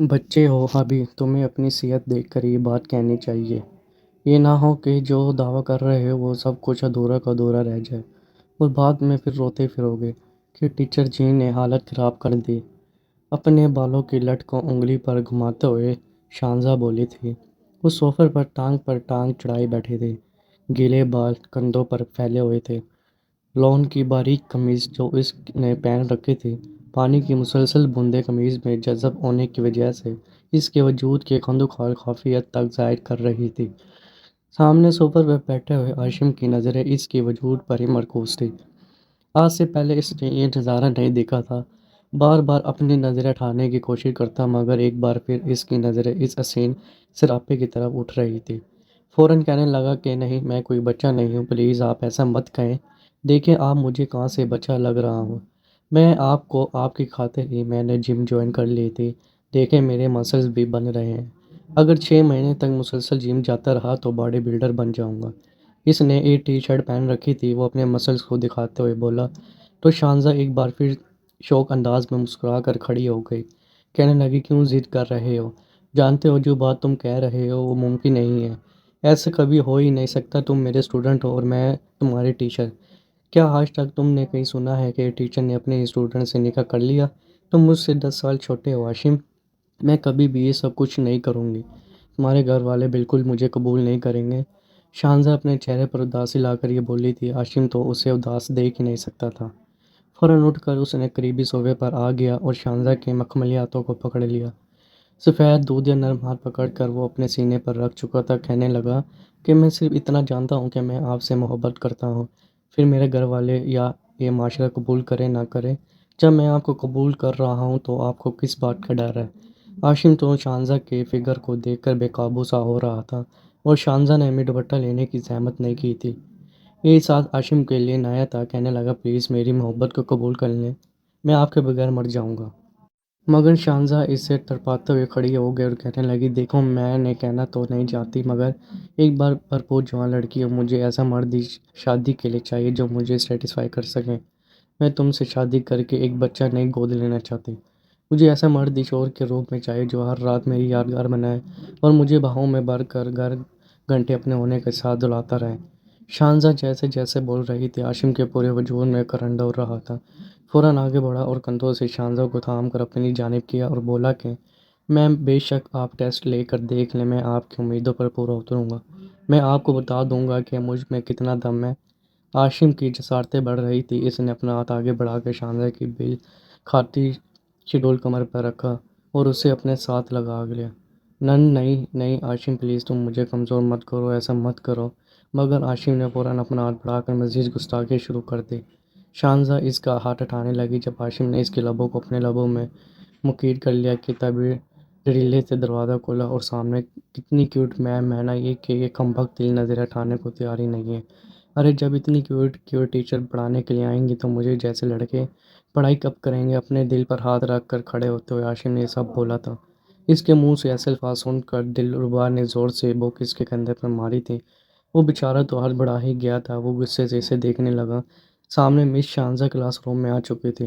بچے ہو ابھی، تمہیں اپنی صحت دیکھ کر یہ بات کہنی چاہیے۔ یہ نہ ہو کہ جو دعویٰ کر رہے ہو وہ سب کچھ ادھورا کا ادھورا رہ جائے اور بعد میں پھر روتے پھرو گے کہ ٹیچر جی نے حالت خراب کر دی۔ اپنے بالوں کی لٹ کو انگلی پر گھماتے ہوئے شانزہ بولی تھی۔ وہ صوفے پر ٹانگ چڑھائے بیٹھی تھی، گیلے بال کندھوں پر پھیلے ہوئے تھے۔ لون کی باریک قمیض جو اس نے پہن رکھی تھی، پانی کی مسلسل بوندیں قمیض میں جذب ہونے کی وجہ سے اس کے وجود کے خند و خال کافی حد تک ظاہر کر رہی تھی۔ سامنے صوفے پر بیٹھے ہوئے ہاشم کی نظریں اس کے وجود پر ہی مرکوز تھیں۔ آج سے پہلے اس نے یہ نظارہ نہیں دیکھا تھا۔ بار بار اپنی نظریں ہٹانے کی کوشش کرتا مگر ایک بار پھر اس کی نظریں اس حسین سراپے کی طرف اٹھ رہی تھی۔ فوراً کہنے لگا کہ نہیں، میں کوئی بچہ نہیں ہوں، پلیز آپ ایسا مت کہیں۔ دیکھیں آپ مجھے کہاں سے بچہ لگ رہا ہوں۔ میں آپ کو آپ کی خاطر ہی میں نے جم جوائن کر لی تھی۔ دیکھیں میرے مسلز بھی بن رہے ہیں۔ اگر 6 مہینے تک مسلسل جم جاتا رہا تو باڈی بلڈر بن جاؤں گا۔ اس نے ایک ٹی شرٹ پہن رکھی تھی، وہ اپنے مسلز کو دکھاتے ہوئے بولا تو شانزہ ایک بار پھر شوق انداز میں مسکرا کر کھڑی ہو گئی۔ کہنے لگی کیوں ضد کر رہے ہو؟ جانتے ہو جو بات تم کہہ رہے ہو وہ ممکن نہیں ہے۔ ایسا کبھی ہو ہی نہیں سکتا، تم میرے اسٹوڈنٹ ہو اور میں تمہاری ٹیچر۔ کیا آج تک تم نے کہیں سنا ہے کہ ٹیچر نے اپنے اسٹوڈنٹ سے نکاح کر لیا؟ تم مجھ سے 10 سال چھوٹے ہو ہاشم۔ میں کبھی بھی یہ سب کچھ نہیں کروں گی۔ تمہارے گھر والے بالکل مجھے قبول نہیں کریں گے۔ شانزہ اپنے چہرے پر اداسی لا کر یہ بولی تھی۔ ہاشم تو اسے اداس دیکھ ہی نہیں سکتا تھا۔ فوراً اٹھ کر اس نے قریبی صوفے پر آ گیا اور شانزہ کے مخملی ہاتھوں کو پکڑ لیا۔ سفید دودھیا نرم ہاتھ پکڑ کر وہ اپنے سینے پر رکھ چکا تھا۔ کہنے لگا کہ میں صرف اتنا جانتا ہوں کہ میں آپ سے محبت کرتا ہوں، پھر میرے گھر والے یا یہ معاشرہ قبول کرے نہ کرے۔ جب میں آپ کو قبول کر رہا ہوں تو آپ کو کس بات کا ڈر ہے؟ ہاشم تو شانزہ کے فگر کو دیکھ کر بے قابو سا ہو رہا تھا اور شانزہ نے بھی دوپٹہ لینے کی زحمت نہیں کی تھی۔ یہ احساس ہاشم کے لیے نیا تھا۔ کہنے لگا پلیز میری محبت کو قبول کر لیں، میں آپ کے بغیر مر جاؤں گا۔ مگر شانزہ اس سے تڑپاتے ہوئے کھڑی ہو گئی اور کہنے لگی دیکھو میں نے کہنا تو نہیں چاہتی مگر ایک بار بھرپور جوان لڑکی ہو، مجھے ایسا مرد ہی شادی کے لیے چاہیے جو مجھے سیٹسفائی کر سکے۔ میں تم سے شادی کر کے ایک بچہ نہیں گود لینا چاہتی۔ مجھے ایسا مرد ہی شوہر کے روپ میں چاہیے جو ہر رات میری یادگار بنائے اور مجھے باہوں میں بھر کر گھر گھنٹے اپنے ہونے کے ساتھ دلاتا رہے۔ شانزہ جیسے جیسے بول رہی تھی ہاشم کے پورے وجود میں کرنٹ ہو رہا تھا۔ فوراً آگے بڑھا اور کندھوں سے شانزہ کو تھام کر اپنی جانب کیا اور بولا کہ میم بے شک آپ ٹیسٹ لے کر دیکھ لیں، میں آپ کی امیدوں پر پورا اتروں گا۔ میں آپ کو بتا دوں گا کہ مجھ میں کتنا دم ہے۔ ہاشم کی جسارتیں بڑھ رہی تھی۔ اس نے اپنا ہاتھ آگے بڑھا کے شانزہ کی بل کھاتی شڈول کمر پر رکھا اور اسے اپنے ساتھ لگا لیا۔ نہیں نہیں ہاشم پلیز تم مجھے کمزور مت کرو، ایسا مت کرو۔ مگر ہاشم نے فوراً اپنا ہاتھ بڑھا کر مزید گستاخی شروع کر دی۔ شانزہ اس کا ہاتھ ہٹانے لگی۔ جب ہاشم نے اس کے لبوں کو اپنے لبوں میں مقید کر لیا کہ تبھی ڈرلے سے دروازہ کھلا اور سامنے کتنی کیوٹ میم ہے نا یہ کہ یہ کمبخت دل نظر ہٹانے کو تیار ہی نہیں ہے۔ ارے جب اتنی کیوٹ ٹیچر پڑھانے کے لیے آئیں گی تو مجھے جیسے لڑکے پڑھائی کب کریں گے؟ اپنے دل پر ہاتھ رکھ کر کھڑے ہوتے ہوئے ہاشم نے یہ سب بولا تھا۔ اس کے منہ سے ایسے الفاظ سن کر دلربا نے زور سے بوک اس کے کندھے پر ماری تھی۔ وہ بیچارہ تو ہاتھ بڑھا ہی گیا تھا۔ وہ غصے سے اسے دیکھنے لگا۔ سامنے مس شانزہ کلاس روم میں آ چکی تھی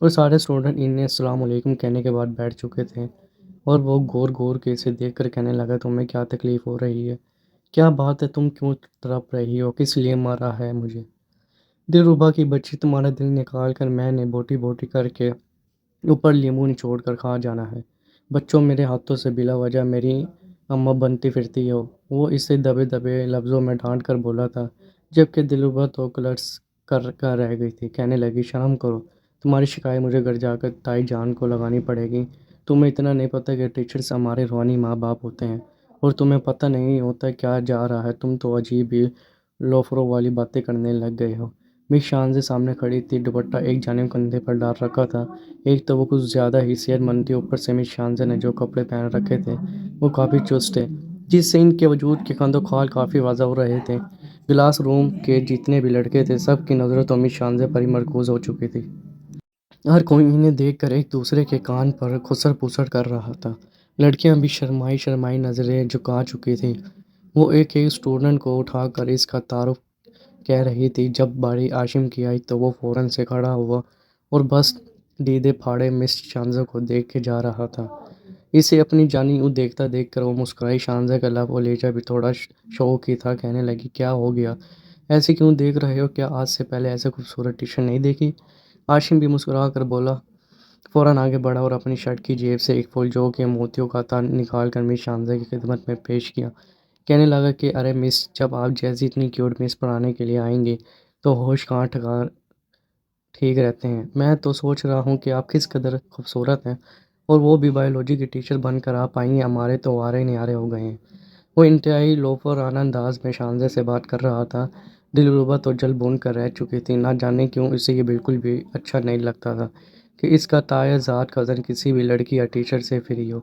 اور سارے اسٹوڈنٹ انہیں السلام علیکم کہنے کے بعد بیٹھ چکے تھے اور وہ غور کے اسے دیکھ کر کہنے لگا تمہیں کیا تکلیف ہو رہی ہے؟ کیا بات ہے؟ تم کیوں تڑپ رہی ہو؟ کس لیے مارا ہے مجھے؟ دلربا کی بچی، تمہارا دل نکال کر میں نے بوٹی بوٹی کر کے اوپر لیموں نچوڑ کر کھا جانا ہے۔ بچوں میرے ہاتھوں سے بلا وجہ میری اماں بنتی پھرتی ہو، وہ اسے دبے دبے لفظوں میں ڈانٹ کر بولا تھا، جبکہ دلربا تو کلرس کر رہ گئی تھی۔ کہنے لگی شرم کرو، تمہاری شکایت مجھے گھر جا کر تائی جان کو لگانی پڑے گی۔ تمہیں اتنا نہیں پتہ کہ ٹیچرز ہمارے روحانی ماں باپ ہوتے ہیں اور تمہیں پتہ نہیں ہوتا کیا جا رہا ہے، تم تو عجیب ہی لوفروں والی باتیں کرنے لگ گئے ہو۔ مس شانزہ سامنے کھڑی تھی، دوپٹہ ایک جانب کندھے پر ڈال رکھا تھا۔ ایک تو وہ کچھ زیادہ ہی صحت مند تھی، اوپر سے مس شانزہ نے جو کپڑے پہن رکھے تھے وہ کافی چست تھے جس سے ان کے وجود کے خند و خال کافی واضح ہو رہے تھے۔ کلاس روم کے جتنے بھی لڑکے تھے سب کی نظریں تو مس شانزہ پر ہی مرکوز ہو چکی تھی۔ ہر کوئی انہیں دیکھ کر ایک دوسرے کے کان پر خسر پسر کر رہا تھا۔ لڑکیاں بھی شرمائی نظریں جھکا چکی تھیں۔ وہ ایک ایک اسٹوڈنٹ کو اٹھا کر اس کا تعارف کہہ رہی تھی۔ جب باری ہاشم کی آئی تو وہ فوراً سے کھڑا ہوا اور بس دیدے پھاڑے مس شانزہ کو دیکھ کے جا رہا تھا۔ اسے اپنی جانی یوں دیکھتا دیکھ کر وہ مسکرائی۔ شانزہ کا لب اور لہجہ بھی تھوڑا شوق ہی تھا۔ کہنے لگی کیا ہو گیا، ایسے کیوں دیکھ رہے ہو؟ کیا آج سے پہلے ایسے خوبصورت ٹیچر نہیں دیکھی؟ عاشم بھی مسکرا کر بولا، فوراً آگے بڑھا اور اپنی شرٹ کی جیب سے ایک پھول جو کہ موتیوں کا تھا نکال کر مس شانزہ کی خدمت میں پیش کیا۔ کہنے لگا کہ ارے مس، جب آپ جیسی اتنی کیوٹ مس پڑھانے کے لیے آئیں گی تو ہوش کہاں ٹھیک رہتے ہیں۔ میں تو سوچ رہا ہوں کہ آپ کس قدر خوبصورت ہیں، اور وہ بھی بایولوجی کی ٹیچر بن کر آپ آئی ہیں، ہمارے تو وارے نیارے ہو گئے ہیں۔ وہ انتہائی لوفرانہ انداز میں شانزہ سے بات کر رہا تھا۔ دلربا تو جل بھون کر رہ چکی تھی۔ نہ جانے کیوں اسے یہ بالکل بھی اچھا نہیں لگتا تھا کہ اس کا تائیں ذات کزن کسی بھی لڑکی یا ٹیچر سے فری ہو۔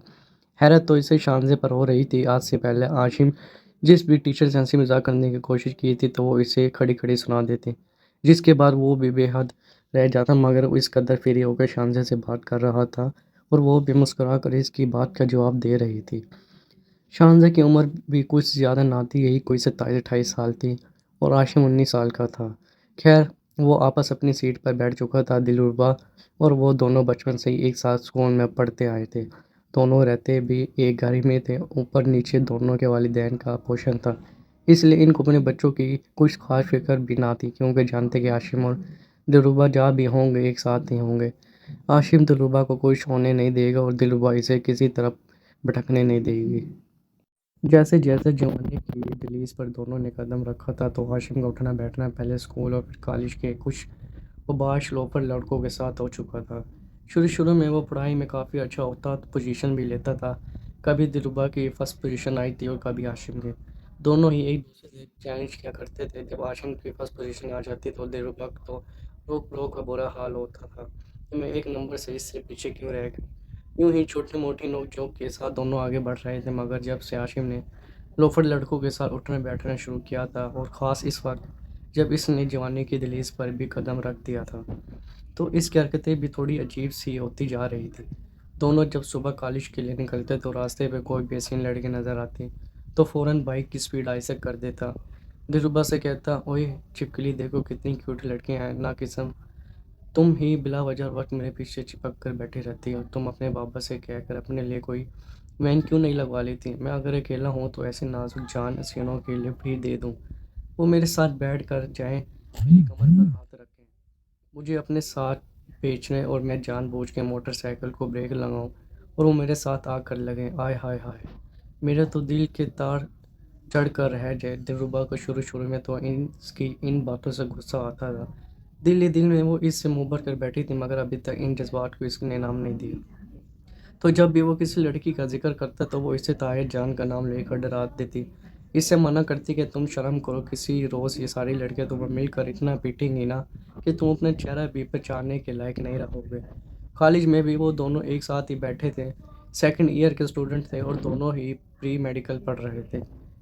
حیرت تو اسے شانزے پر ہو رہی تھی۔ آج سے پہلے عاشم جس بھی ٹیچر سے ہنسی مذاق کرنے کی کوشش کی تھی تو وہ اسے کھڑی کھڑی سنا دیتی، جس کے بعد وہ بھی بے حد رہ جاتا، مگر وہ اس قدر فری ہو کر شانزے سے بات کر رہا تھا اور وہ بھی مسکرا کر اس کی بات کا جواب دے رہی تھی۔ شانزہ کی عمر بھی کچھ زیادہ نہ تھی، یہی کوئی 27-28 سال تھی اور عاشم 19 سال کا تھا۔ خیر، وہ آپس اپنی سیٹ پر بیٹھ چکا تھا۔ دلربا اور وہ دونوں بچپن سے ہی ایک ساتھ اسکول میں پڑھتے آئے تھے، دونوں رہتے بھی ایک گھر میں تھے، اوپر نیچے دونوں کے والدین کا پوشن تھا، اس لیے ان کو اپنے بچوں کی کچھ خاص فکر بھی نہ تھی، کیونکہ جانتے کہ عاشم اور دلربا جہاں بھی ہوں گے ایک ساتھ ہی ہوں گے۔ عاشم دلربا کو کچھ ہونے نہیں دے گا اور دلربا اسے کسی طرف بھٹکنے نہیں دے گی۔ جیسے جیسے جوانی کی دہلیز پر دونوں نے قدم رکھا تھا تو عاشم کا اٹھنا بیٹھنا پہلے اسکول اور پھر کالج کے کچھ اوباش لوفر لڑکوں کے ساتھ ہو چکا تھا۔ شروع میں وہ پڑھائی میں کافی اچھا ہوتا، پوزیشن بھی لیتا تھا۔ کبھی دلربا کی فرسٹ پوزیشن آئی تھی اور کبھی عاشم کی۔ دونوں ہی ایک دوسرے سے چیلنج کیا کرتے تھے۔ جب عاشم کی فرسٹ پوزیشن آ جاتی تو دلربا تو روک رو کا برا حال ہوتا تھا کہ میں ایک نمبر سے اس سے پیچھے کیوں رہ گئی۔ یوں ہی چھوٹی موٹی نوک جھوک کے ساتھ دونوں آگے بڑھ رہے تھے، مگر جب سے عاشم نے لوفر لڑکوں کے ساتھ اٹھنا بیٹھنا شروع کیا تھا، اور خاص اس وقت جب اس نے جوانی کی دہلیز پر بھی قدم رکھ دیا تھا، تو اس کی حرکتیں بھی تھوڑی عجیب سی ہوتی جا رہی تھی۔ دونوں جب صبح کالج کے لیے نکلتے تو راستے پہ کوئی بےسین لڑکی نظر آتی تو فوراً بائک کی سپیڈ آہستہ کر دیتا۔ دلربا سے کہتا، اوئے چپکلی دیکھو کتنی کیوٹ لڑکیاں ہیں، نا قسم تم ہی بلا وجہ وقت میرے پیچھے چپک کر بیٹھی رہتی ہو، تم اپنے بابا سے کہہ کر اپنے لیے کوئی وین کیوں نہیں لگوا لیتی؟ میں اگر اکیلا ہوں تو ایسے نازک جان حسینوں کے لیے بھی دے دوں، وہ میرے ساتھ بیٹھ کر جائیں، میری کمر پر ہاتھ رکھیں، مجھے اپنے ساتھ بیچنے اور میں جان بوجھ کے موٹر سائیکل کو بریک لگاؤں اور وہ میرے ساتھ آ کر لگیں۔ آئے ہائے ہائے، میرے تو دل کے تار چڑھ کر رہ جائے۔ دلربا کو شروع میں تو اس کی ان باتوں سے غصہ آتا تھا، دل ہی دل میں وہ اس سے منہ بھر کر بیٹھی تھی، مگر ابھی تک ان جذبات کو اس نے نام نہیں دیا۔ تو جب بھی وہ کسی لڑکی کا ذکر کرتا تو وہ اسے طاہر جان کا نام لے کر ڈرا دیتی، اس سے منع کرتی کہ تم شرم کرو، کسی روز یہ ساری لڑکیاں تمہیں مل کر اتنا پیٹیں گی نا کہ تم اپنا چہرہ بھی پہچاننے کے لائق نہیں رہو گے۔ کالج میں بھی وہ دونوں ایک ساتھ ہی بیٹھے تھے، سیکنڈ ایئر کے اسٹوڈنٹ تھے اور دونوں ہی پری میڈیکل پڑھ رہے تھے۔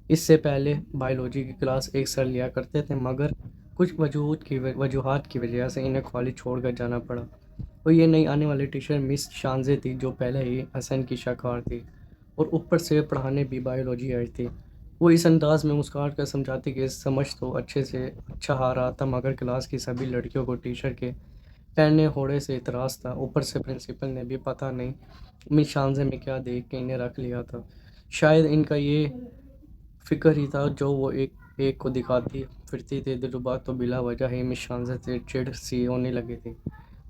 اس سے پہلے بایولوجی کی کلاس ایک سر لیا کرتے تھے، مگر کچھ وجوہات کی وجہ سے انہیں کالج چھوڑ کر جانا پڑا۔ اور یہ نئی آنے والی ٹیچر مس شانزے تھی، جو پہلے ہی حسن کی شاہکار تھی اور اوپر سے پڑھانے بھی بایولوجی آئی تھی۔ وہ اس انداز میں مسکرا کر سمجھاتی کہ سمجھ تو اچھے سے اچھا آ رہا تھا، مگر کلاس کی سبھی لڑکیوں کو ٹیچر کے پہننے ہوڑے سے اعتراض تھا۔ اوپر سے پرنسپل نے بھی پتہ نہیں مس شانزے میں کیا دیکھ کے انہیں رکھ لیا تھا، شاید ان کا یہ فکر ہی تھا جو وہ ایک ایک کو دکھاتی پھرتی تھی۔ دلربا تو بلا وجہ ہی مس شانزے سے چڑ سی ہونے لگی تھی۔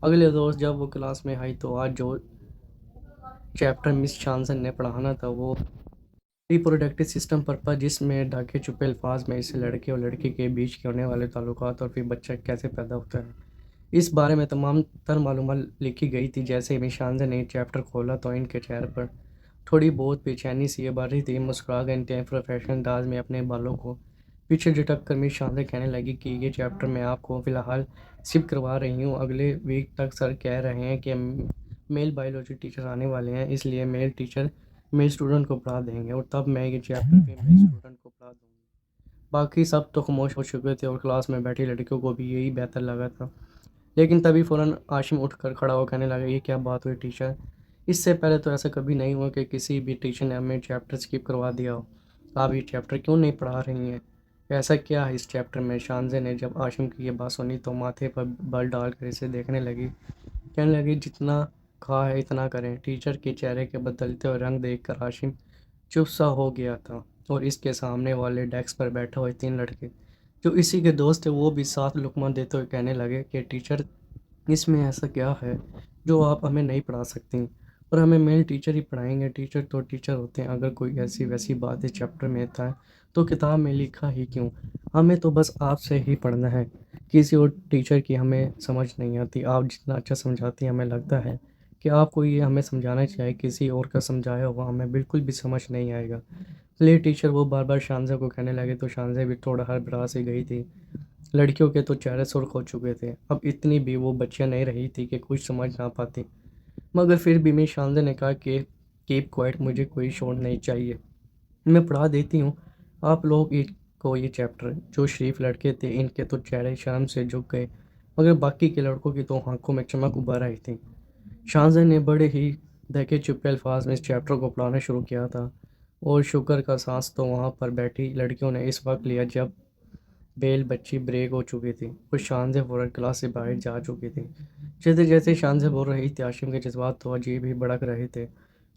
اگلے روز جب وہ کلاس میں آئی تو آج جو چیپٹر مس شانزن نے پڑھانا تھا وہ ریپروڈکٹیو سسٹم پر تھا، جس میں ڈھکے چھپے الفاظ میں اسے لڑکے اور لڑکی کے بیچ کے ہونے والے تعلقات اور پھر بچہ کیسے پیدا ہوتا ہے اس بارے میں تمام تر معلومات لکھی گئی تھی۔ جیسے ہی مس شانزن نے چیپٹر کھولا تو ان کے چہرے پر تھوڑی بہت بے چینی سی بڑھ رہی تھی۔ مسکرا کر انتہائی پروفیشنل انداز میں اپنے بالوں کو پیچھے جھٹک کر مس شانزن کہنے لگی کہ یہ چیپٹر میں آپ کو فی الحال سپ کروا رہی ہوں، اگلے ویک تک سر کہہ رہے ہیں کہ میل بایولوجی ٹیچر آنے والے ہیں، اس لیے میل ٹیچر میل اسٹوڈنٹ کو پڑھا دیں گے اور تب میں یہ چیپٹر بھی میل اسٹوڈنٹ کو پڑھا دوں گی۔ باقی سب تو خاموش ہو چکے تھے اور کلاس میں بیٹھی لڑکیوں کو بھی یہی بہتر لگا تھا، لیکن تبھی فوراً عاشم اٹھ کر کھڑا ہو کہنے لگا، یہ کیا بات ہوئی ٹیچر؟ اس سے پہلے تو ایسا کبھی نہیں ہوا کہ کسی بھی ٹیچر نے ہمیں چیپٹر اسکپ کروا دیا ہو، آپ یہ چیپٹر کیوں نہیں پڑھا رہی ہیں؟ ایسا کیا ہے اس چیپٹر میں؟ شانزے نے جب عاشم کی یہ بات سنی تو ماتھے پر بل ڈال کر اسے دیکھنے لگی، کہنے لگی، جتنا کہا ہے اتنا کریں۔ ٹیچر کے چہرے کے بدلتے ہوئے رنگ دیکھ کر ہاشم چپ سا ہو گیا تھا، اور اس کے سامنے والے ڈیسک پر بیٹھے ہوئے 3 لڑکے جو اسی کے دوست تھے وہ بھی ساتھ لقمہ دیتے ہوئے کہنے لگے کہ ٹیچر، اس میں ایسا کیا ہے جو آپ ہمیں نہیں پڑھا سکتی، اور ہمیں میل ٹیچر ہی پڑھائیں گے؟ ٹیچر تو ٹیچر ہوتے ہیں، اگر کوئی ایسی ویسی بات اس چیپٹر میں تھا تو کتاب میں لکھا ہی کیوں؟ ہمیں تو بس آپ سے ہی پڑھنا ہے، کسی اور ٹیچر کی ہمیں سمجھ نہیں آتی۔ آپ جتنا اچھا سمجھاتی ہیں ہمیں لگتا ہے کہ آپ کو یہ ہمیں سمجھانا چاہیے، کسی اور کا سمجھایا ہوا ہمیں بالکل بھی سمجھ نہیں آئے گا۔ پلے ٹیچر وہ بار بار شانزہ کو کہنے لگے تو شانزہ بھی تھوڑا ہڑبڑا سی گئی تھی۔ لڑکیوں کے تو چہرے سرخ ہو چکے تھے، اب اتنی بھی وہ بچیاں نہیں رہی تھی کہ کچھ سمجھ نہ پاتی، مگر پھر بھی میں شانزہ نے کہا کہ کیپ کوائٹ، مجھے کوئی شور نہیں چاہیے، میں پڑھا دیتی ہوں آپ لوگ کو یہ چیپٹر۔ جو شریف لڑکے تھے ان کے تو چہرے شرم سے جھک گئے، مگر باقی کے لڑکوں کی تو آنکھوں میں چمک ابھر رہی تھی۔ شانزہ نے بڑے ہی دھکے چپے الفاظ میں اس چیپٹر کو پڑھانا شروع کیا تھا، اور شکر کا سانس تو وہاں پر بیٹھی لڑکیوں نے اس وقت لیا جب بیل بچی بریک ہو چکی تھی اور شانزہ فوراً کلاس سے باہر جا چکی تھی۔ جیسے جیسے شانزہ بول رہی تھی ہاشم کے جذبات تو عجیب ہی بڑک رہے تھے۔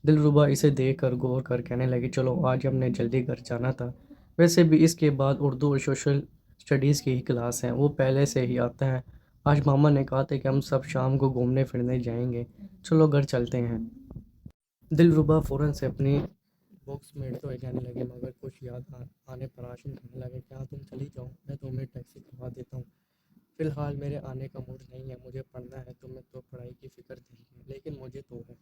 دلربا اسے دیکھ کر غور کر کہنے لگی چلو آج ہم نے جلدی گھر جانا تھا، ویسے بھی اس کے بعد اردو اور سوشل اسٹڈیز کی ہی کلاس ہیں، وہ پہلے سے ہی آتا ہے۔ آج ماما نے کہا تھا کہ ہم سب شام کو گھومنے پھرنے جائیں گے، چلو گھر چلتے ہیں۔ دلربا فوراً سے اپنی بکس میٹتے ہوئے کہنے لگے، مگر کچھ یاد آنے پر ہاشم کہنے لگے کیا تم چلی جاؤ، میں تمہیں ٹیکسی کروا دیتا ہوں، فی الحال میرے آنے کا موڈ نہیں ہے، مجھے پڑھنا ہے، تمہیں تو پڑھائی کی فکر نہیں ہے لیکن مجھے تو ہے۔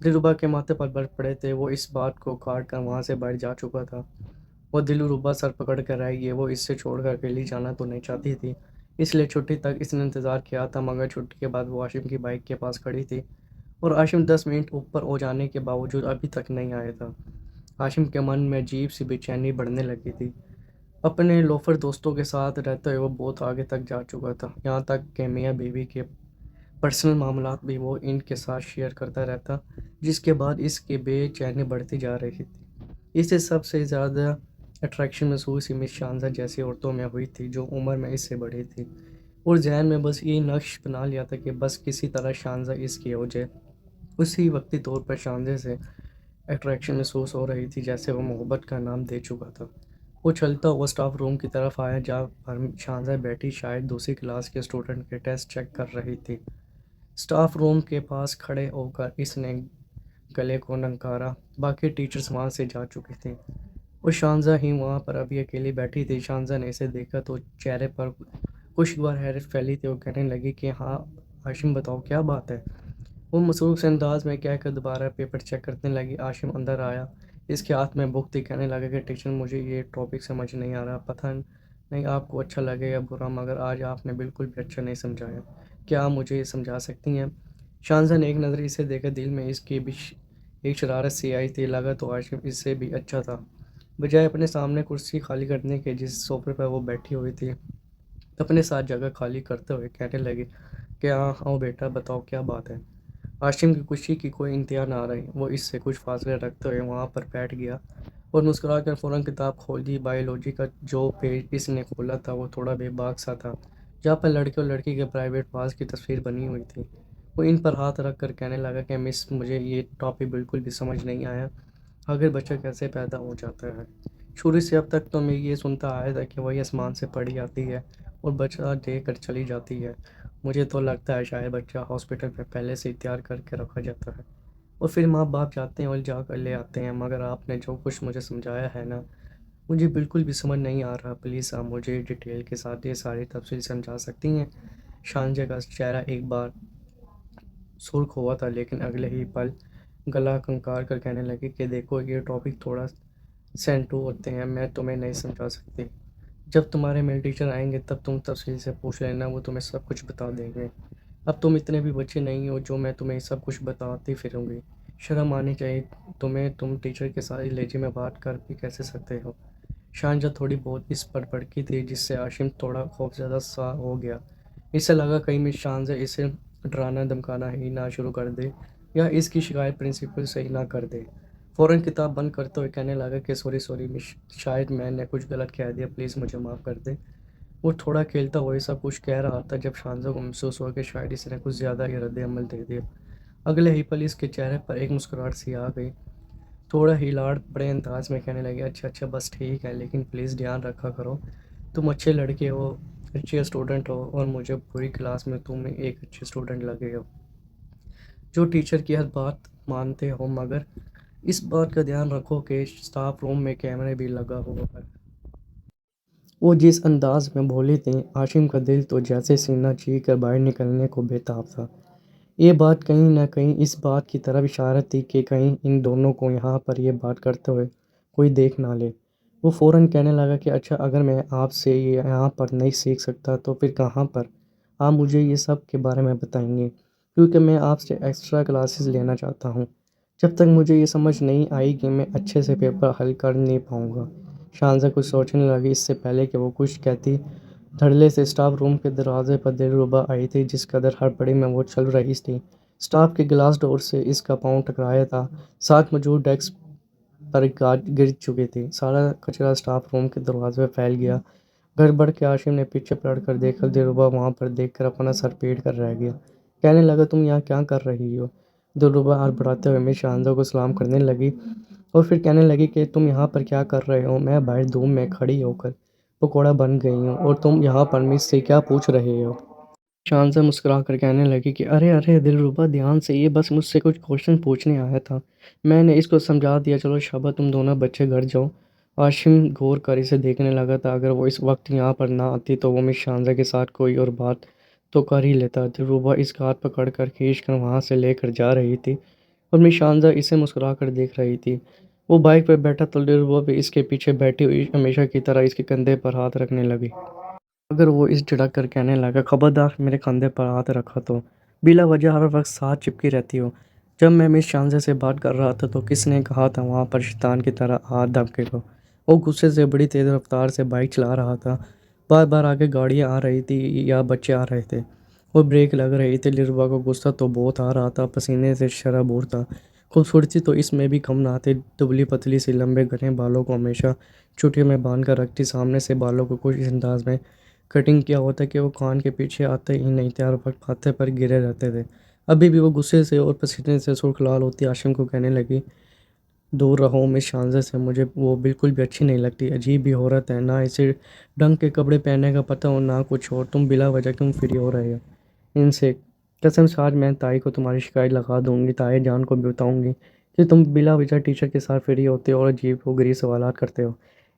دلربا کے ماتھے پر برف پڑے تھے، وہ اس بات کو کاٹ کر وہاں سے باہر جا چکا تھا۔ وہ دلربا سر پکڑ کر رہ گئی، وہ اس سے چھوڑ کر اکیلی جانا تو نہیں چاہتی تھی، اس لیے چھٹی تک اس نے انتظار کیا تھا، مگر چھٹی کے بعد وہ ہاشم کی بائک کے پاس کھڑی تھی اور ہاشم 10 منٹ اوپر ہو جانے کے باوجود ابھی تک نہیں آیا تھا۔ ہاشم کے من میں عجیب سی بے چینی بڑھنے لگی تھی۔ اپنے لوفر دوستوں کے ساتھ رہتے ہوئے وہ بہت آگے تک جا چکا تھا، یہاں تک کہ میاں بیوی کے پرسنل معاملات بھی وہ ان کے ساتھ شیئر کرتا رہتا، جس کے بعد اس کی بے چینی بڑھتی جا رہی تھی۔ اسے سب سے زیادہ اٹریکشن محسوس مس شانزہ جیسی عورتوں میں ہوئی تھی جو عمر میں اس سے بڑی تھی، اور ذہن میں بس یہ نقش بنا لیا تھا کہ بس کسی طرح شانزہ اس کی ہو جائے۔ اسی وقتی طور پر شانزہ سے اٹریکشن محسوس ہو رہی تھی جیسے وہ محبت کا نام دے چکا تھا۔ وہ چلتا ہوا اسٹاف روم کی طرف آیا جہاں پر شانزہ بیٹھی شاید دوسری کلاس کے اسٹوڈنٹ کے ٹیسٹ چیک کر رہی تھی۔ اسٹاف روم کے پاس کھڑے ہو کر اس نے گلے کو ننکارا، باقی ٹیچرز وہاں سے جا چکے تھے اور شانزہ ہی وہاں پر ابھی اکیلی بیٹھی تھی۔ شانزہ نے اسے دیکھا تو چہرے پر خوشگوار حیرت پھیلی تھی، وہ کہنے لگی کہ ہاں ہاشم بتاؤ کیا بات ہے؟ وہ مصروف سے انداز میں کہہ کر دوبارہ پیپر چیک کرنے لگی۔ ہاشم اندر آیا، اس کے ہاتھ میں بک تھی، کہنے لگا کہ ٹیچر مجھے یہ ٹاپک سمجھ نہیں آ رہا، پتہ نہیں آپ کو اچھا لگے یا برا، مگر آج آپ نے بالکل بھی اچھا نہیں سمجھایا، کیا آپ مجھے یہ سمجھا سکتی ہیں؟ شانزہ نے ایک نظر اسے دیکھا، دل میں اس کی بھی ایک شرارت سی آئی تھی، لگا تو ہاشم اس سے بھی اچھا تھا۔ بجائے اپنے سامنے کرسی خالی کرنے کے جس صوفے پر وہ بیٹھی ہوئی تھی، اپنے ساتھ جگہ خالی کرتے ہوئے کہنے لگی کہ ہاں آؤ بیٹا بتاؤ کیا بات ہے۔ ہاشم کی خوشی کی کوئی انتہا نہ رہی، وہ اس سے کچھ فاصلے رکھتے ہوئے وہاں پر بیٹھ گیا اور مسکرا کر فوراً کتاب کھول دی۔ بائیولوجی کا جو پیج اس نے کھولا تھا وہ تھوڑا بے باک سا تھا، جہاں پر لڑکے اور لڑکی کے پرائیویٹ پارٹس کی تصویر بنی ہوئی تھی۔ وہ ان پر ہاتھ رکھ کر کہنے لگا کہ مس مجھے یہ ٹاپک بالکل بھی سمجھ نہیں آیا، آخر بچہ کیسے پیدا ہو جاتا ہے؟ شروع سے اب تک تو میں یہ سنتا آیا تھا کہ وہی آسمان سے پڑی آتی ہے اور بچہ دے کر چلی جاتی ہے، مجھے تو لگتا ہے شاید بچہ ہاسپٹل میں پہلے سے ہی تیار کر کے رکھا جاتا ہے اور پھر ماں باپ جاتے ہیں اور جا کر لے آتے ہیں، مگر آپ نے جو کچھ مجھے سمجھایا ہے نا، مجھے بالکل بھی سمجھ نہیں آ رہا، پلیز آپ مجھے ڈیٹیل کے ساتھ یہ ساری تفصیل سمجھا سکتی ہیں؟ شانزہ کا چہرہ ایک بار سرخ ہوا تھا لیکن اگلے ہی پل گلا کنکار کر کہنے لگی کہ دیکھو یہ ٹاپک تھوڑا سینٹو ہوتے ہیں، میں تمہیں نہیں سمجھا سکتی، جب تمہارے میل ٹیچر آئیں گے تب تم تفصیل سے پوچھ لینا، وہ تمہیں سب کچھ بتا دیں گے، اب تم اتنے بھی بچے نہیں ہو جو میں تمہیں سب کچھ بتاتی پھروں گی، شرم آنی چاہیے تمہیں، تم ٹیچر کے ساتھ اس لہجے میں بات کر بھی کیسے سکتے ہو؟ شانزہ تھوڑی بہت اس پر بھڑکی تھی جس سے ہاشم تھوڑا خوفزدہ سا ہو گیا، اسے لگا کہیں میں شانزہ اسے ڈرانا دھمکانا ہی نہ شروع کر دے یا اس کی شکایت پرنسپل سے ہی نہ کر دے۔ فوراً کتاب بند کرتے ہوئے کہنے لگا کہ سوری شاید میں نے کچھ غلط کہہ دیا، پلیز مجھے معاف کر دے۔ وہ تھوڑا کھیلتا ہوا سب کچھ کہہ رہا تھا جب شانزہ کو محسوس ہوا کہ شاید اس نے کچھ زیادہ ہی رد عمل دے دیا۔ اگلے ہی پل اس کے چہرے پر ایک مسکراہٹ سی آ گئی. تھوڑا ہی لاڑ بڑے انداز میں کہنے لگے, اچھا اچھا بس ٹھیک ہے, لیکن پلیز دھیان رکھا کرو, تم اچھے لڑکے ہو, اچھے اسٹوڈنٹ ہو, اور مجھے پوری کلاس میں تم ایک اچھے اسٹوڈنٹ لگے ہو جو ٹیچر کی ہر بات مانتے ہو, مگر اس بات کا دھیان رکھو کہ اسٹاف روم میں کیمرے بھی لگا ہوا ہے. وہ جس انداز میں بولی تھی, عاشم کا دل تو جیسے سینہ چیر کر باہر نکلنے کو بے تاب تھا. یہ بات کہیں نہ کہیں اس بات کی طرف اشارت تھی کہ کہیں ان دونوں کو یہاں پر یہ بات کرتے ہوئے کوئی دیکھ نہ لے. وہ فوراً کہنے لگا کہ اچھا, اگر میں آپ سے یہاں پر نہیں سیکھ سکتا تو پھر کہاں پر؟ آپ مجھے یہ سب کے بارے میں بتائیں گے, کیونکہ میں آپ سے ایکسٹرا کلاسز لینا چاہتا ہوں. جب تک مجھے یہ سمجھ نہیں آئی کہ میں اچھے سے پیپر حل کر نہیں پاؤں گا. شانزہ کچھ سوچنے لگی. اس سے پہلے کہ وہ کچھ کہتی, دھڑلے سے اسٹاف روم کے دروازے پر دلربا آئی تھی. جس قدر ہڑبڑی میں وہ چل رہی تھی, اسٹاف کے گلاس ڈور سے اس کا پاؤں ٹکرایا تھا. ساتھ موجود ڈیسک پر گر چکی تھی. سارا کچرا اسٹاف روم کے دروازے پہ پھیل گیا. گڑبڑ کے عاشم نے پیچھے پلٹ کر دیکھا. دلربا وہاں پر دیکھ کر اپنا سر پیٹ کر رہ گیا. کہنے لگا, تم یہاں کیا کر رہی ہو؟ دلربا ہاتھ بڑھاتے ہوئے مس شانزہ کو سلام کرنے لگی اور پھر کہنے لگی کہ تم یہاں پر کیا کر رہے ہو؟ میں باہر دھوپ میں کھڑی ہو کر پکوڑا بن گئی ہوں, اور تم یہاں پر مجھ سے کیا پوچھ رہے ہو؟ شانزہ مسکرا کر کہنے لگی کہ ارے ارے دلربا, دھیان سے, یہ بس مجھ سے کچھ کوشچن پوچھنے آیا تھا. میں نے اس کو سمجھا دیا. چلو شاباش, تم دونوں بچے گھر جاؤ. عاشم غور کر اسے دیکھنے لگا تھا. اگر وہ اس وقت یہاں پر نہ آتی تو وہ مس شانزہ کے ساتھ کوئی اور بات تو کر ہی لیتا. دلربا اس کا ہاتھ پکڑ کر کھینچ کر وہاں سے لے کر جا رہی تھی, اور مس شانزہ اسے مسکرا کر دیکھ رہی تھی. وہ بائک پر بیٹھا تو دلربا بھی اس کے پیچھے بیٹھی ہوئی ہمیشہ کی طرح اس کے کندھے پر ہاتھ رکھنے لگی. مگر وہ اس جھڑک کر کہنے لگا, خبردار میرے کندھے پر ہاتھ رکھا تو بلا وجہ ہر وقت ساتھ چپکی رہتی ہو. جب میں مس شانزہ سے بات کر رہا تھا تو کس نے کہا تھا وہاں پر شیطان کی طرح ہاتھ دھمکے کو؟ وہ غصے سے بڑی تیز رفتار سے بائک چلا رہا تھا. بار بار آگے گاڑیاں آ رہی تھی یا بچے آ رہے تھے اور بریک لگ رہی تھی. دلربا کو غصہ تو بہت آ رہا تھا, پسینے سے شرابور تھا. خوبصورتی تو اس میں بھی کم نہ تھی. دبلی پتلی سی لمبے گھنے بالوں کو ہمیشہ چوٹیوں میں باندھ کر رکھتی. سامنے سے بالوں کو کچھ اس انداز میں کٹنگ کیا ہوتا کہ وہ کان کے پیچھے آتے ہی نہیں تھے, ہر وقت ماتھے پر گرے رہتے تھے. ابھی بھی وہ غصے سے اور پسینے سے سرخ لال ہوتی. عاشم کو کہنے لگی, دور رہو مس شانزہ سے, مجھے وہ بالکل بھی اچھی نہیں لگتی. عجیب ہی عورت ہے, نہ اسے ڈھنگ کے کپڑے پہننے کا پتہ اور نہ کچھ اور. تم بلا وجہ کیوں فری ہو رہے ہو ان سے؟ قسم سے آج میں تائی کو تمہاری شکایت لگا دوں گی. تائی جان کو بھی بتاؤں گی کہ تم بلا وجہ ٹیچر کے ساتھ فری ہوتے ہو اور عجیب و غریب سوالات کرتے ہو.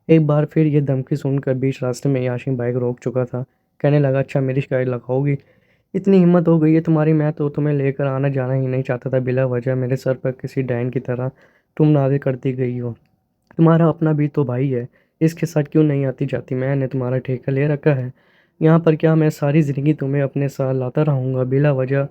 ایک بار پھر یہ دھمکی سن کر بیچ راستے میں عاشم بائک روک چکا تھا. کہنے لگا, اچھا میری شکایت لگاؤ گی؟ اتنی ہمت ہو گئی ہے تمہاری؟ میں تو تمہیں لے کر آنا جانا ہی نہیں چاہتا تھا. بلا وجہ میرے سر پر کسی ڈین کی طرح تم نازیں کرتی گئی ہو. تمہارا اپنا بھی تو بھائی ہے, اس کے ساتھ کیوں نہیں آتی جاتی؟ میں نے تمہارا ٹھیکہ لے رکھا ہے یہاں پر. کیا میں ساری زندگی تمہیں اپنے ساتھ لاتا رہوں گا؟ بلا وجہ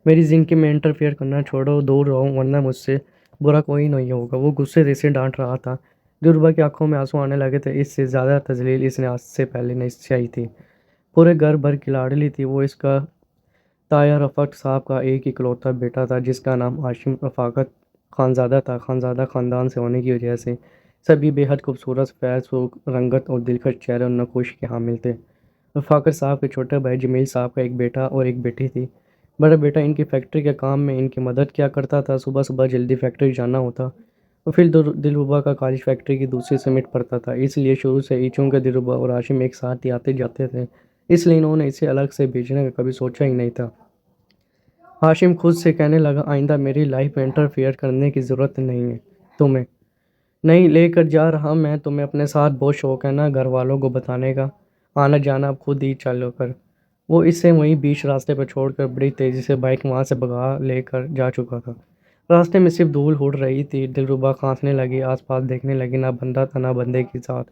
میری زندگی میں انٹرفیئر کرنا چھوڑو, دور رہو, ورنہ مجھ سے برا کوئی نہیں ہوگا. وہ غصے سے اسے ڈانٹ رہا تھا. دلربا کی آنکھوں میں آنسو آنے لگے تھے. اس سے زیادہ تذلیل اس نے آج سے پہلے نہیں سہی تھی. پورے گھر بھر کی لاڈلی تھی وہ. اس کا تایا رفعت صاحب کا ایک اکلوتا بیٹا تھا جس کا نام عاشم رفاقت خانزادہ تھا. خانزادہ خاندان سے ہونے کی وجہ سے سبھی بے حد خوبصورت, فیض و رنگت اور دلکش چہرے اور نقوش کے حامل تھے. رفاقت صاحب کے چھوٹے بھائی جمیل صاحب کا ایک بیٹا اور ایک بیٹی تھی. بڑا بیٹا ان کی فیکٹری کے کام میں ان کی مدد کیا کرتا تھا. صبح صبح جلدی فیکٹری جانا ہوتا اور پھر دلربا کا کالج فیکٹری کی دوسری سمٹ پڑتا تھا. اس لیے شروع سے ہی چونکہ دلربا اور عاشم ایک ساتھ ہی آتے جاتے تھے, اس لیے انہوں نے اسے الگ سے بھیجنے کا کبھی سوچا ہی نہیں تھا. عاشم خود سے کہنے لگا, آئندہ میری لائف میں انٹرفیئر کرنے کی ضرورت نہیں ہے. تمہیں نہیں لے کر جا رہا میں. تمہیں اپنے ساتھ بہت شوق ہے نا گھر والوں کو بتانے کا. آنا جانا اب خود ہی چلو کر. وہ اسے وہیں بیچ راستے پر چھوڑ کر بڑی تیزی سے بائک وہاں سے بھگا لے کر جا چکا تھا. راستے میں صرف دھول اڑ رہی تھی. دلربا کھانسنے لگی, آس پاس دیکھنے لگی. نہ بندہ تھا نہ بندے کے ساتھ.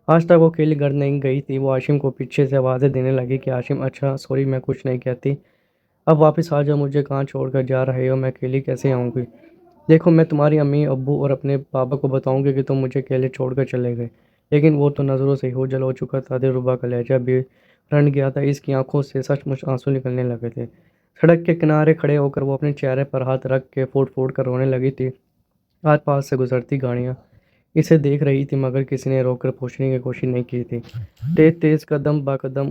آج تک وہ اکیلی گھر نہیں گئی تھی. وہ عاشم کو پیچھے سے آوازیں دینے لگی کہ عاشم, اچھا سوری, میں کچھ نہیں کہتی. اب واپس آ جاؤ. مجھے کہاں چھوڑ کر جا رہے ہو؟ میں اکیلی کیسے آؤں گی؟ دیکھو میں تمہاری امی ابو اور اپنے پاپا کو بتاؤں گی کہ تم مجھے اکیلے چھوڑ کر چلے گئے. لیکن وہ تو نظروں سے اوجھل ہو چکا تھا. دلربا کا لہجہ بھی رنڈ گیا تھا. اس کی آنکھوں سے سچ مچ آنسو نکلنے لگے تھے. سڑک کے کنارے کھڑے ہو کر وہ اپنے چہرے پر ہاتھ رکھ کے پھوٹ پھوٹ کر رونے لگی تھی. آس پاس سے گزرتی گاڑیاں اسے دیکھ رہی تھی مگر کسی نے روک کر پوچھنے کی کوشش نہیں کی تھی. تیز تیز قدم با قدم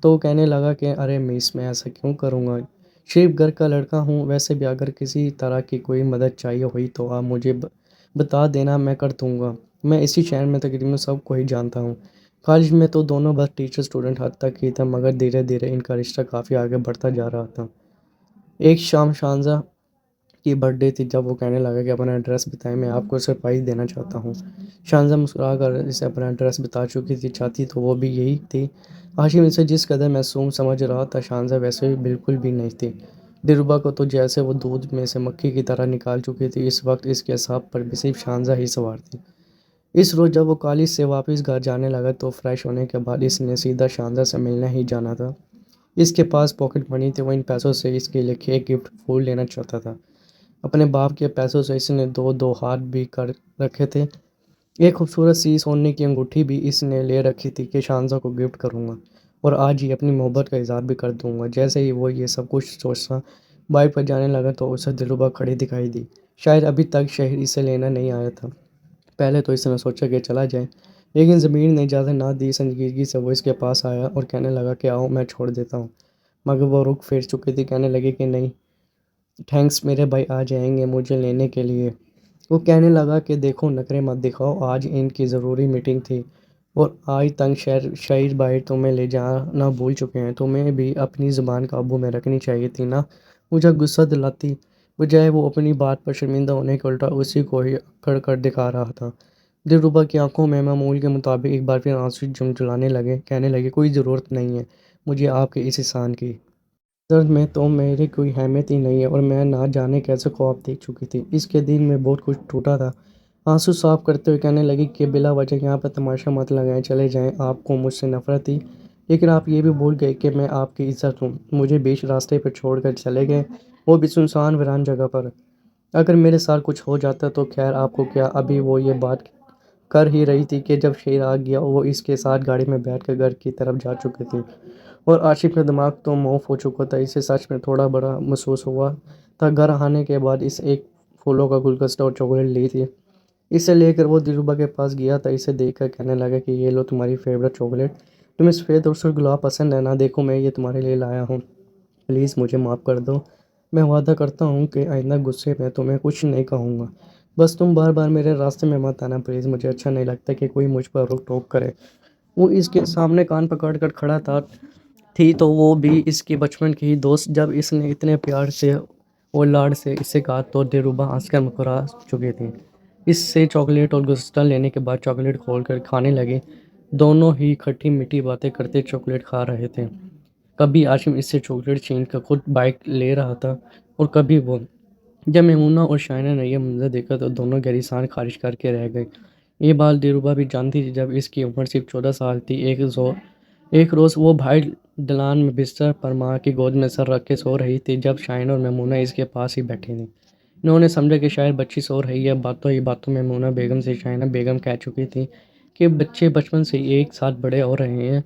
تو وہ کہنے لگا کہ ارے مس میں ایسا کیوں کروں گا، شریف گھر کا لڑکا ہوں، ویسے بھی اگر کسی طرح کی کوئی مدد چاہیے ہوئی تو آپ مجھے بتا دینا، میں کر دوں گا۔ میں اسی شہر میں تقریباً سب کو ہی جانتا ہوں۔ کالج میں تو دونوں بس ٹیچر اسٹوڈنٹ حد تک ہی تھا، مگر دھیرے دھیرے ان کا رشتہ کافی آگے بڑھتا جا رہا تھا۔ ایک شام شانزہ کی برتھ ڈے تھی جب وہ کہنے لگا کہ اپنا ایڈریس بتائیں، میں آپ کو سرپرائز دینا چاہتا ہوں۔ شانزہ مسکرا کر اسے اپنا ایڈریس بتا چکی تھی، چاہتی تو وہ بھی یہی تھی۔ عاشم اسے جس قدر معصوم سمجھ رہا تھا، شانزہ ویسے بالکل بھی نہیں تھی۔ دلربا کو تو جیسے وہ دودھ میں سے مکھی کی طرح نکال چکی تھی، اس وقت اس کے اعصاب پر بھی صرف شانزہ ہی سوار تھی۔ اس روز جب وہ کالج سے واپس گھر جانے لگا تو فریش ہونے کے بعد اس نے سیدھا شانزہ سے ملنے ہی جانا تھا۔ اس کے پاس پاکٹ منی تھی، وہ ان پیسوں سے اس کے لیے ایک گفٹ پھول لینا چاہتا تھا۔ اپنے باپ کے پیسوں سے اس نے دو ہاتھ بھی کر رکھے تھے۔ ایک خوبصورت سی سونے کی انگوٹھی بھی اس نے لے رکھی تھی کہ شانزہ کو گفٹ کروں گا اور آج ہی اپنی محبت کا اظہار بھی کر دوں گا۔ جیسے ہی وہ یہ سب کچھ سوچتا بائک پر جانے لگا تو اسے دلربا کھڑی دکھائی دی۔ شاید ابھی تک شہر اسے لینا نہیں آیا تھا۔ پہلے تو اس نے سوچا کہ چلا جائے، لیکن ضمیر نے اجازت نہ دی۔ سنجیدگی سے وہ اس کے پاس آیا اور کہنے لگا کہ آؤ میں چھوڑ دیتا ہوں، مگر وہ رخ پھیر چکی تھی، کہنے لگی کہ نہیں تھینکس، میرے بھائی آ جائیں گے مجھے لینے کے لیے۔ وہ کہنے لگا کہ دیکھو نخرے مت دکھاؤ، آج ان کی ضروری میٹنگ تھی اور آج تنگ شہر بھائی تمہیں لے جانا بھول چکے ہیں، تمہیں بھی اپنی زبان قابو میں رکھنی چاہیے تھی نا۔ مجھے غصہ دلاتی، بجائے وہ اپنی بات پر شرمندہ ہونے کے الٹا اسی کو ہی اکڑ کر دکھا رہا تھا۔ دلربا کی آنکھوں میں معمول کے مطابق ایک بار پھر آنسو جھلجھلانے لگے، کہنے لگے کوئی ضرورت نہیں ہے مجھے آپ کے اس احسان کی۔ درد میں تو میری کوئی اہمیت ہی نہیں ہے اور میں نہ جانے کیسے خواب دیکھ چکی تھی۔ اس کے دل میں بہت کچھ ٹوٹا تھا۔ آنسو صاف کرتے ہوئے کہنے لگی کہ بلا وجہ یہاں پر تماشا مت لگائیں، چلے جائیں۔ آپ کو مجھ سے نفرت تھی، لیکن آپ یہ بھی بھول گئے کہ میں آپ کی عزت ہوں۔ مجھے بیچ راستے پر چھوڑ کر چلے گئے، وہ بھی سنسان ویران جگہ پر۔ اگر میرے ساتھ کچھ ہو جاتا تو خیر آپ کو کیا۔ ابھی وہ یہ بات کر ہی رہی تھی کہ جب شیر آ گیا۔ وہ اس کے ساتھ گاڑی میں بیٹھ کر گھر کی طرف جا چکی تھی اور عاشق کا دماغ تو معاف ہو چکا تھا۔ اسے سچ میں تھوڑا بڑا محسوس ہوا تھا۔ گھر آنے کے بعد اس ایک پھولوں کا گلدستہ اور چاکلیٹ لی تھی۔ اسے لے کر وہ دلربا کے پاس گیا تھا۔ اسے دیکھ کر کہنے لگا کہ یہ لو تمہاری فیورٹ چاکلیٹ، تمہیں سفید اور سرخ گلاب پسند ہے نا، دیکھو میں یہ تمہارے لیے لایا ہوں، پلیز مجھے معاف کر دو۔ میں وعدہ کرتا ہوں کہ آئندہ غصے میں تمہیں کچھ نہیں کہوں گا، بس تم بار بار میرے راستے میں مت آنا پلیز، مجھے اچھا نہیں لگتا کہ کوئی مجھ پر روک ٹوک کرے۔ وہ اس کے سامنے کان پکڑ کر کھڑا تھی تو وہ بھی اس کی بچپن کی ہی دوست۔ جب اس نے اتنے پیار سے اور لاڈ سے اسے کہا تو دلربا ہنس کر مسکرا چکی تھی۔ اس سے چاکلیٹ اور گلدستہ لینے کے بعد چاکلیٹ کھول کر کھانے لگے۔ دونوں ہی کھٹی میٹھی باتیں کرتے چاکلیٹ کھا رہے تھے۔ کبھی عاشم اس سے چاکلیٹ چھین کر خود بائٹ لے رہا تھا اور کبھی وہ۔ جب میمونہ اور شائنہ نے یہ منظر دیکھا تو دونوں گہری سانس خارج کر کے رہ گئے۔ یہ بات دلربا بھی جانتی تھی۔ جب اس کی عمر صرف 14 سال تھی، ایک روز وہ باہر دلان میں بستر پر ماں کی گود میں سر رکھ کے سو رہی تھی جب شائنہ اور میمونہ اس کے پاس ہی بیٹھی تھیں۔ انہوں نے سمجھا کہ شاید بچی سو رہی ہے۔ باتوں ہی باتوں میں میمونہ بیگم سے شائنہ بیگم کہہ چکی تھی کہ بچے بچپن سے ایک ساتھ بڑے ہو رہے ہیں،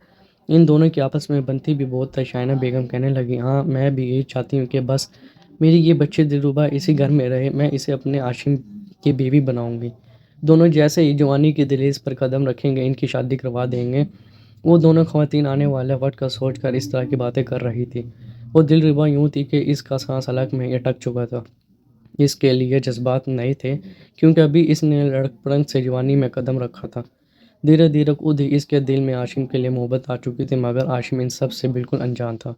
ان دونوں کی آپس میں بنتی بھی بہت ہے۔ شائنہ بیگم کہنے لگی ہاں میں بھی یہی چاہتی ہوں کہ بس میری یہ بچی دلربا اسی گھر میں رہے، میں اسے اپنے عاشم کی بیوی بناؤں گی۔ دونوں جیسے ہی جوانی کی دہلیز پر قدم رکھیں گے ان کی شادی کروا دیں گے۔ وہ دونوں خواتین آنے والے وقت کا سوچ کر اس طرح کی باتیں کر رہی تھی اور دلربا یوں تھی کہ اس کا سانس حلق میں اٹک چکا تھا۔ اس کے لیے جذبات نئے تھے کیونکہ ابھی اس نے لڑکپن سے جوانی میں قدم رکھا تھا۔ دھیرے دھیرے خود ہی اس کے دل میں عاشم کے لیے محبت آ چکی تھی، مگر عاشم ان سب سے بالکل انجان تھا۔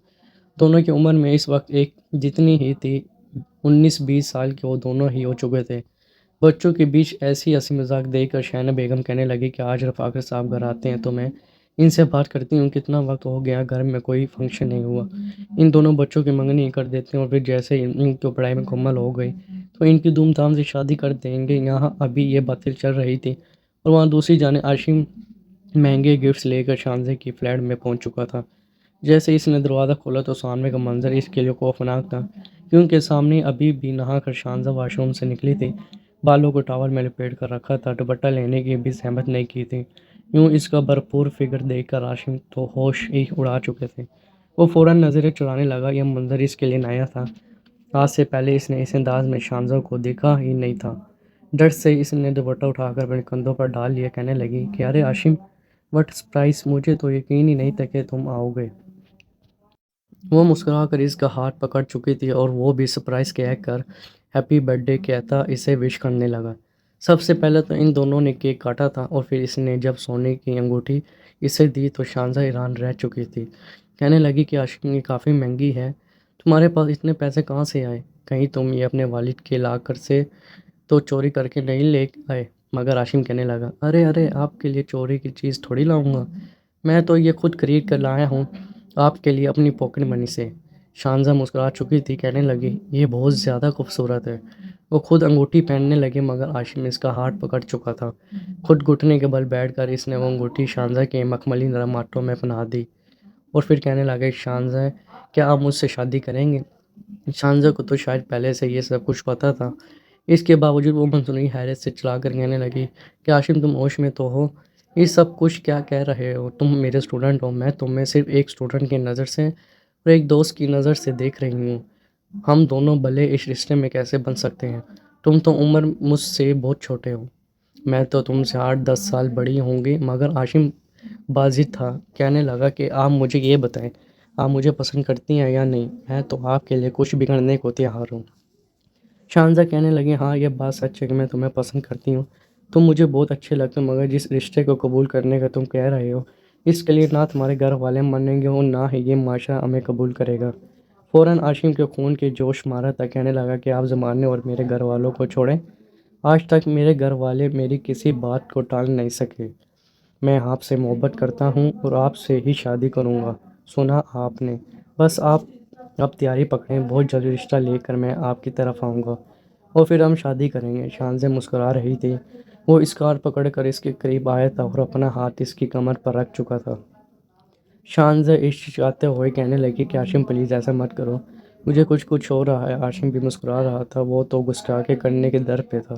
دونوں کی عمر میں اس وقت ایک جتنی ہی تھی، 19-20 سال کے وہ دونوں ہی ہو چکے تھے۔ بچوں کے بیچ ایسی ہنسی مذاق دیکھ کر شائنہ بیگم کہنے لگی کہ آج رفاقت صاحب گھر آتے ہیں تو میں ان سے بات کرتی ہوں، کتنا وقت ہو گیا گھر میں کوئی فنکشن نہیں ہوا، ان دونوں بچوں کی منگنی کر دیتے ہیں اور پھر جیسے ان کی پڑھائی میں مکمل ہو گئی تو ان کی دھوم دھام سے شادی کر دیں گے۔ یہاں ابھی یہ باتیں چل رہی تھی اور وہاں دوسری جانب عاشم مہنگے گفٹس لے کر شانزہ کی فلیٹ میں پہنچ چکا تھا۔ جیسے اس نے دروازہ کھولا تو سامنے کا منظر اس کے لیے خوفناک تھا، کیونکہ سامنے ابھی بھی نہا کر شانزہ واش روم سے نکلی تھی، بالوں کو ٹاول میں لپیٹ کر رکھا تھا، دوپٹہ لینے کی بھی زحمت نہیں کی تھی۔ یوں اس کا بھرپور فگر دیکھ کر عاشم تو ہوش ہی اڑا چکے تھے۔ وہ فوراً نظریں چڑھانے لگا۔ یہ منظر اس کے لیے نیا تھا، آج سے پہلے اس نے اس انداز میں شانزہ کو دیکھا ہی نہیں تھا۔ ڈر سے اس نے دوپٹہ اٹھا کر اپنے کندھوں پر ڈال لیا، کہنے لگی کہ ارے عاشم، وٹ سرپرائز، مجھے تو یقین ہی نہیں تھا کہ تم آؤ گے۔ وہ مسکرا کر اس کا ہاتھ پکڑ چکی تھی اور وہ بھی سرپرائز کہہ کر ہیپی برتھ ڈے کہتا اسے وش کرنے لگا۔ سب سے پہلے تو ان دونوں نے کیک کاٹا تھا اور پھر اس نے جب سونے کی انگوٹھی اسے دی تو شانزہ حیران رہ چکی تھی۔ کہنے لگی کہ عاشق یہ کافی مہنگی ہے، تمہارے پاس اتنے پیسے کہاں سے آئے؟ کہیں تم یہ اپنے والد کے لاکر سے تو چوری کر کے نہیں لے آئے؟ مگر عاشم کہنے لگا، ارے ارے آپ کے لیے چوری کی چیز تھوڑی لاؤں گا، میں تو یہ خود خرید کر لایا ہوں آپ کے لیے اپنی پاکٹ منی سے۔ شانزہ مسکرا چکی تھی، کہنے لگی یہ بہت زیادہ خوبصورت ہے۔ وہ خود انگوٹھی پہننے لگی مگر عاشم اس کا ہاتھ پکڑ چکا تھا۔ خود گھٹنے کے بل بیٹھ کر اس نے وہ انگوٹھی شانزہ کے مخملی نرم ہاتھوں میں پہنا دی اور پھر کہنے لگے، شانزہ کیا آپ مجھ سے شادی کریں گے؟ شانزہ کو تو شاید پہلے سے یہ سب کچھ پتہ تھا، اس کے باوجود وہ مصنوعی حیرت سے چلا کر کہنے لگی کہ عاشم تم ہوش میں تو ہو؟ یہ سب کچھ کیا کہہ رہے ہو؟ تم میرے اسٹوڈنٹ ہو، میں تمہیں صرف ایک اسٹوڈنٹ کی نظر سے اور ایک دوست کی نظر سے دیکھ رہی ہوں۔ ہم دونوں بھلے اس رشتے میں کیسے بن سکتے ہیں؟ تم تو عمر مجھ سے بہت چھوٹے ہو، میں تو تم سے 8-10 سال بڑی ہوں گی۔ مگر عاشم بازی تھا، کہنے لگا کہ آپ مجھے یہ بتائیں، آپ مجھے پسند کرتی ہیں یا نہیں؟ میں تو آپ کے لیے کچھ بھی کرنے کو تیار ہوں۔ شانزہ کہنے لگی، ہاں یہ بات سچ ہے کہ میں تمہیں پسند کرتی ہوں، تم مجھے بہت اچھے لگتے ہو، مگر جس رشتے کو قبول کرنے کا تم کہہ رہے ہو اس کے لیے نہ تمہارے گھر والے مانیں گے اور نہ ہی یہ معاشرہ ہمیں قبول کرے گا۔ فوراً عاشم کے خون کے جوش مارا تھا، کہنے لگا کہ آپ زمانے اور میرے گھر والوں کو چھوڑیں، آج تک میرے گھر والے میری کسی بات کو ٹال نہیں سکے۔ میں آپ سے محبت کرتا ہوں اور آپ سے ہی شادی کروں گا، سنا آپ نے؟ بس آپ اب تیاری پکڑیں، بہت جلدی رشتہ لے کر میں آپ کی طرف آؤں گا اور پھر ہم شادی کریں گے۔ شانزہ مسکرا رہی تھی، وہ اس کا ہاتھ پکڑ کر اس کے قریب آیا تھا اور اپنا ہاتھ اس کی کمر پر رکھ چکا تھا۔ شانزہ چاہتے ہوئے کہنے لگی کہ عاشم پلیز ایسا مت کرو، مجھے کچھ ہو رہا ہے۔ عاشم بھی مسکرا رہا تھا، وہ تو گستاخی کرنے کے در پہ تھا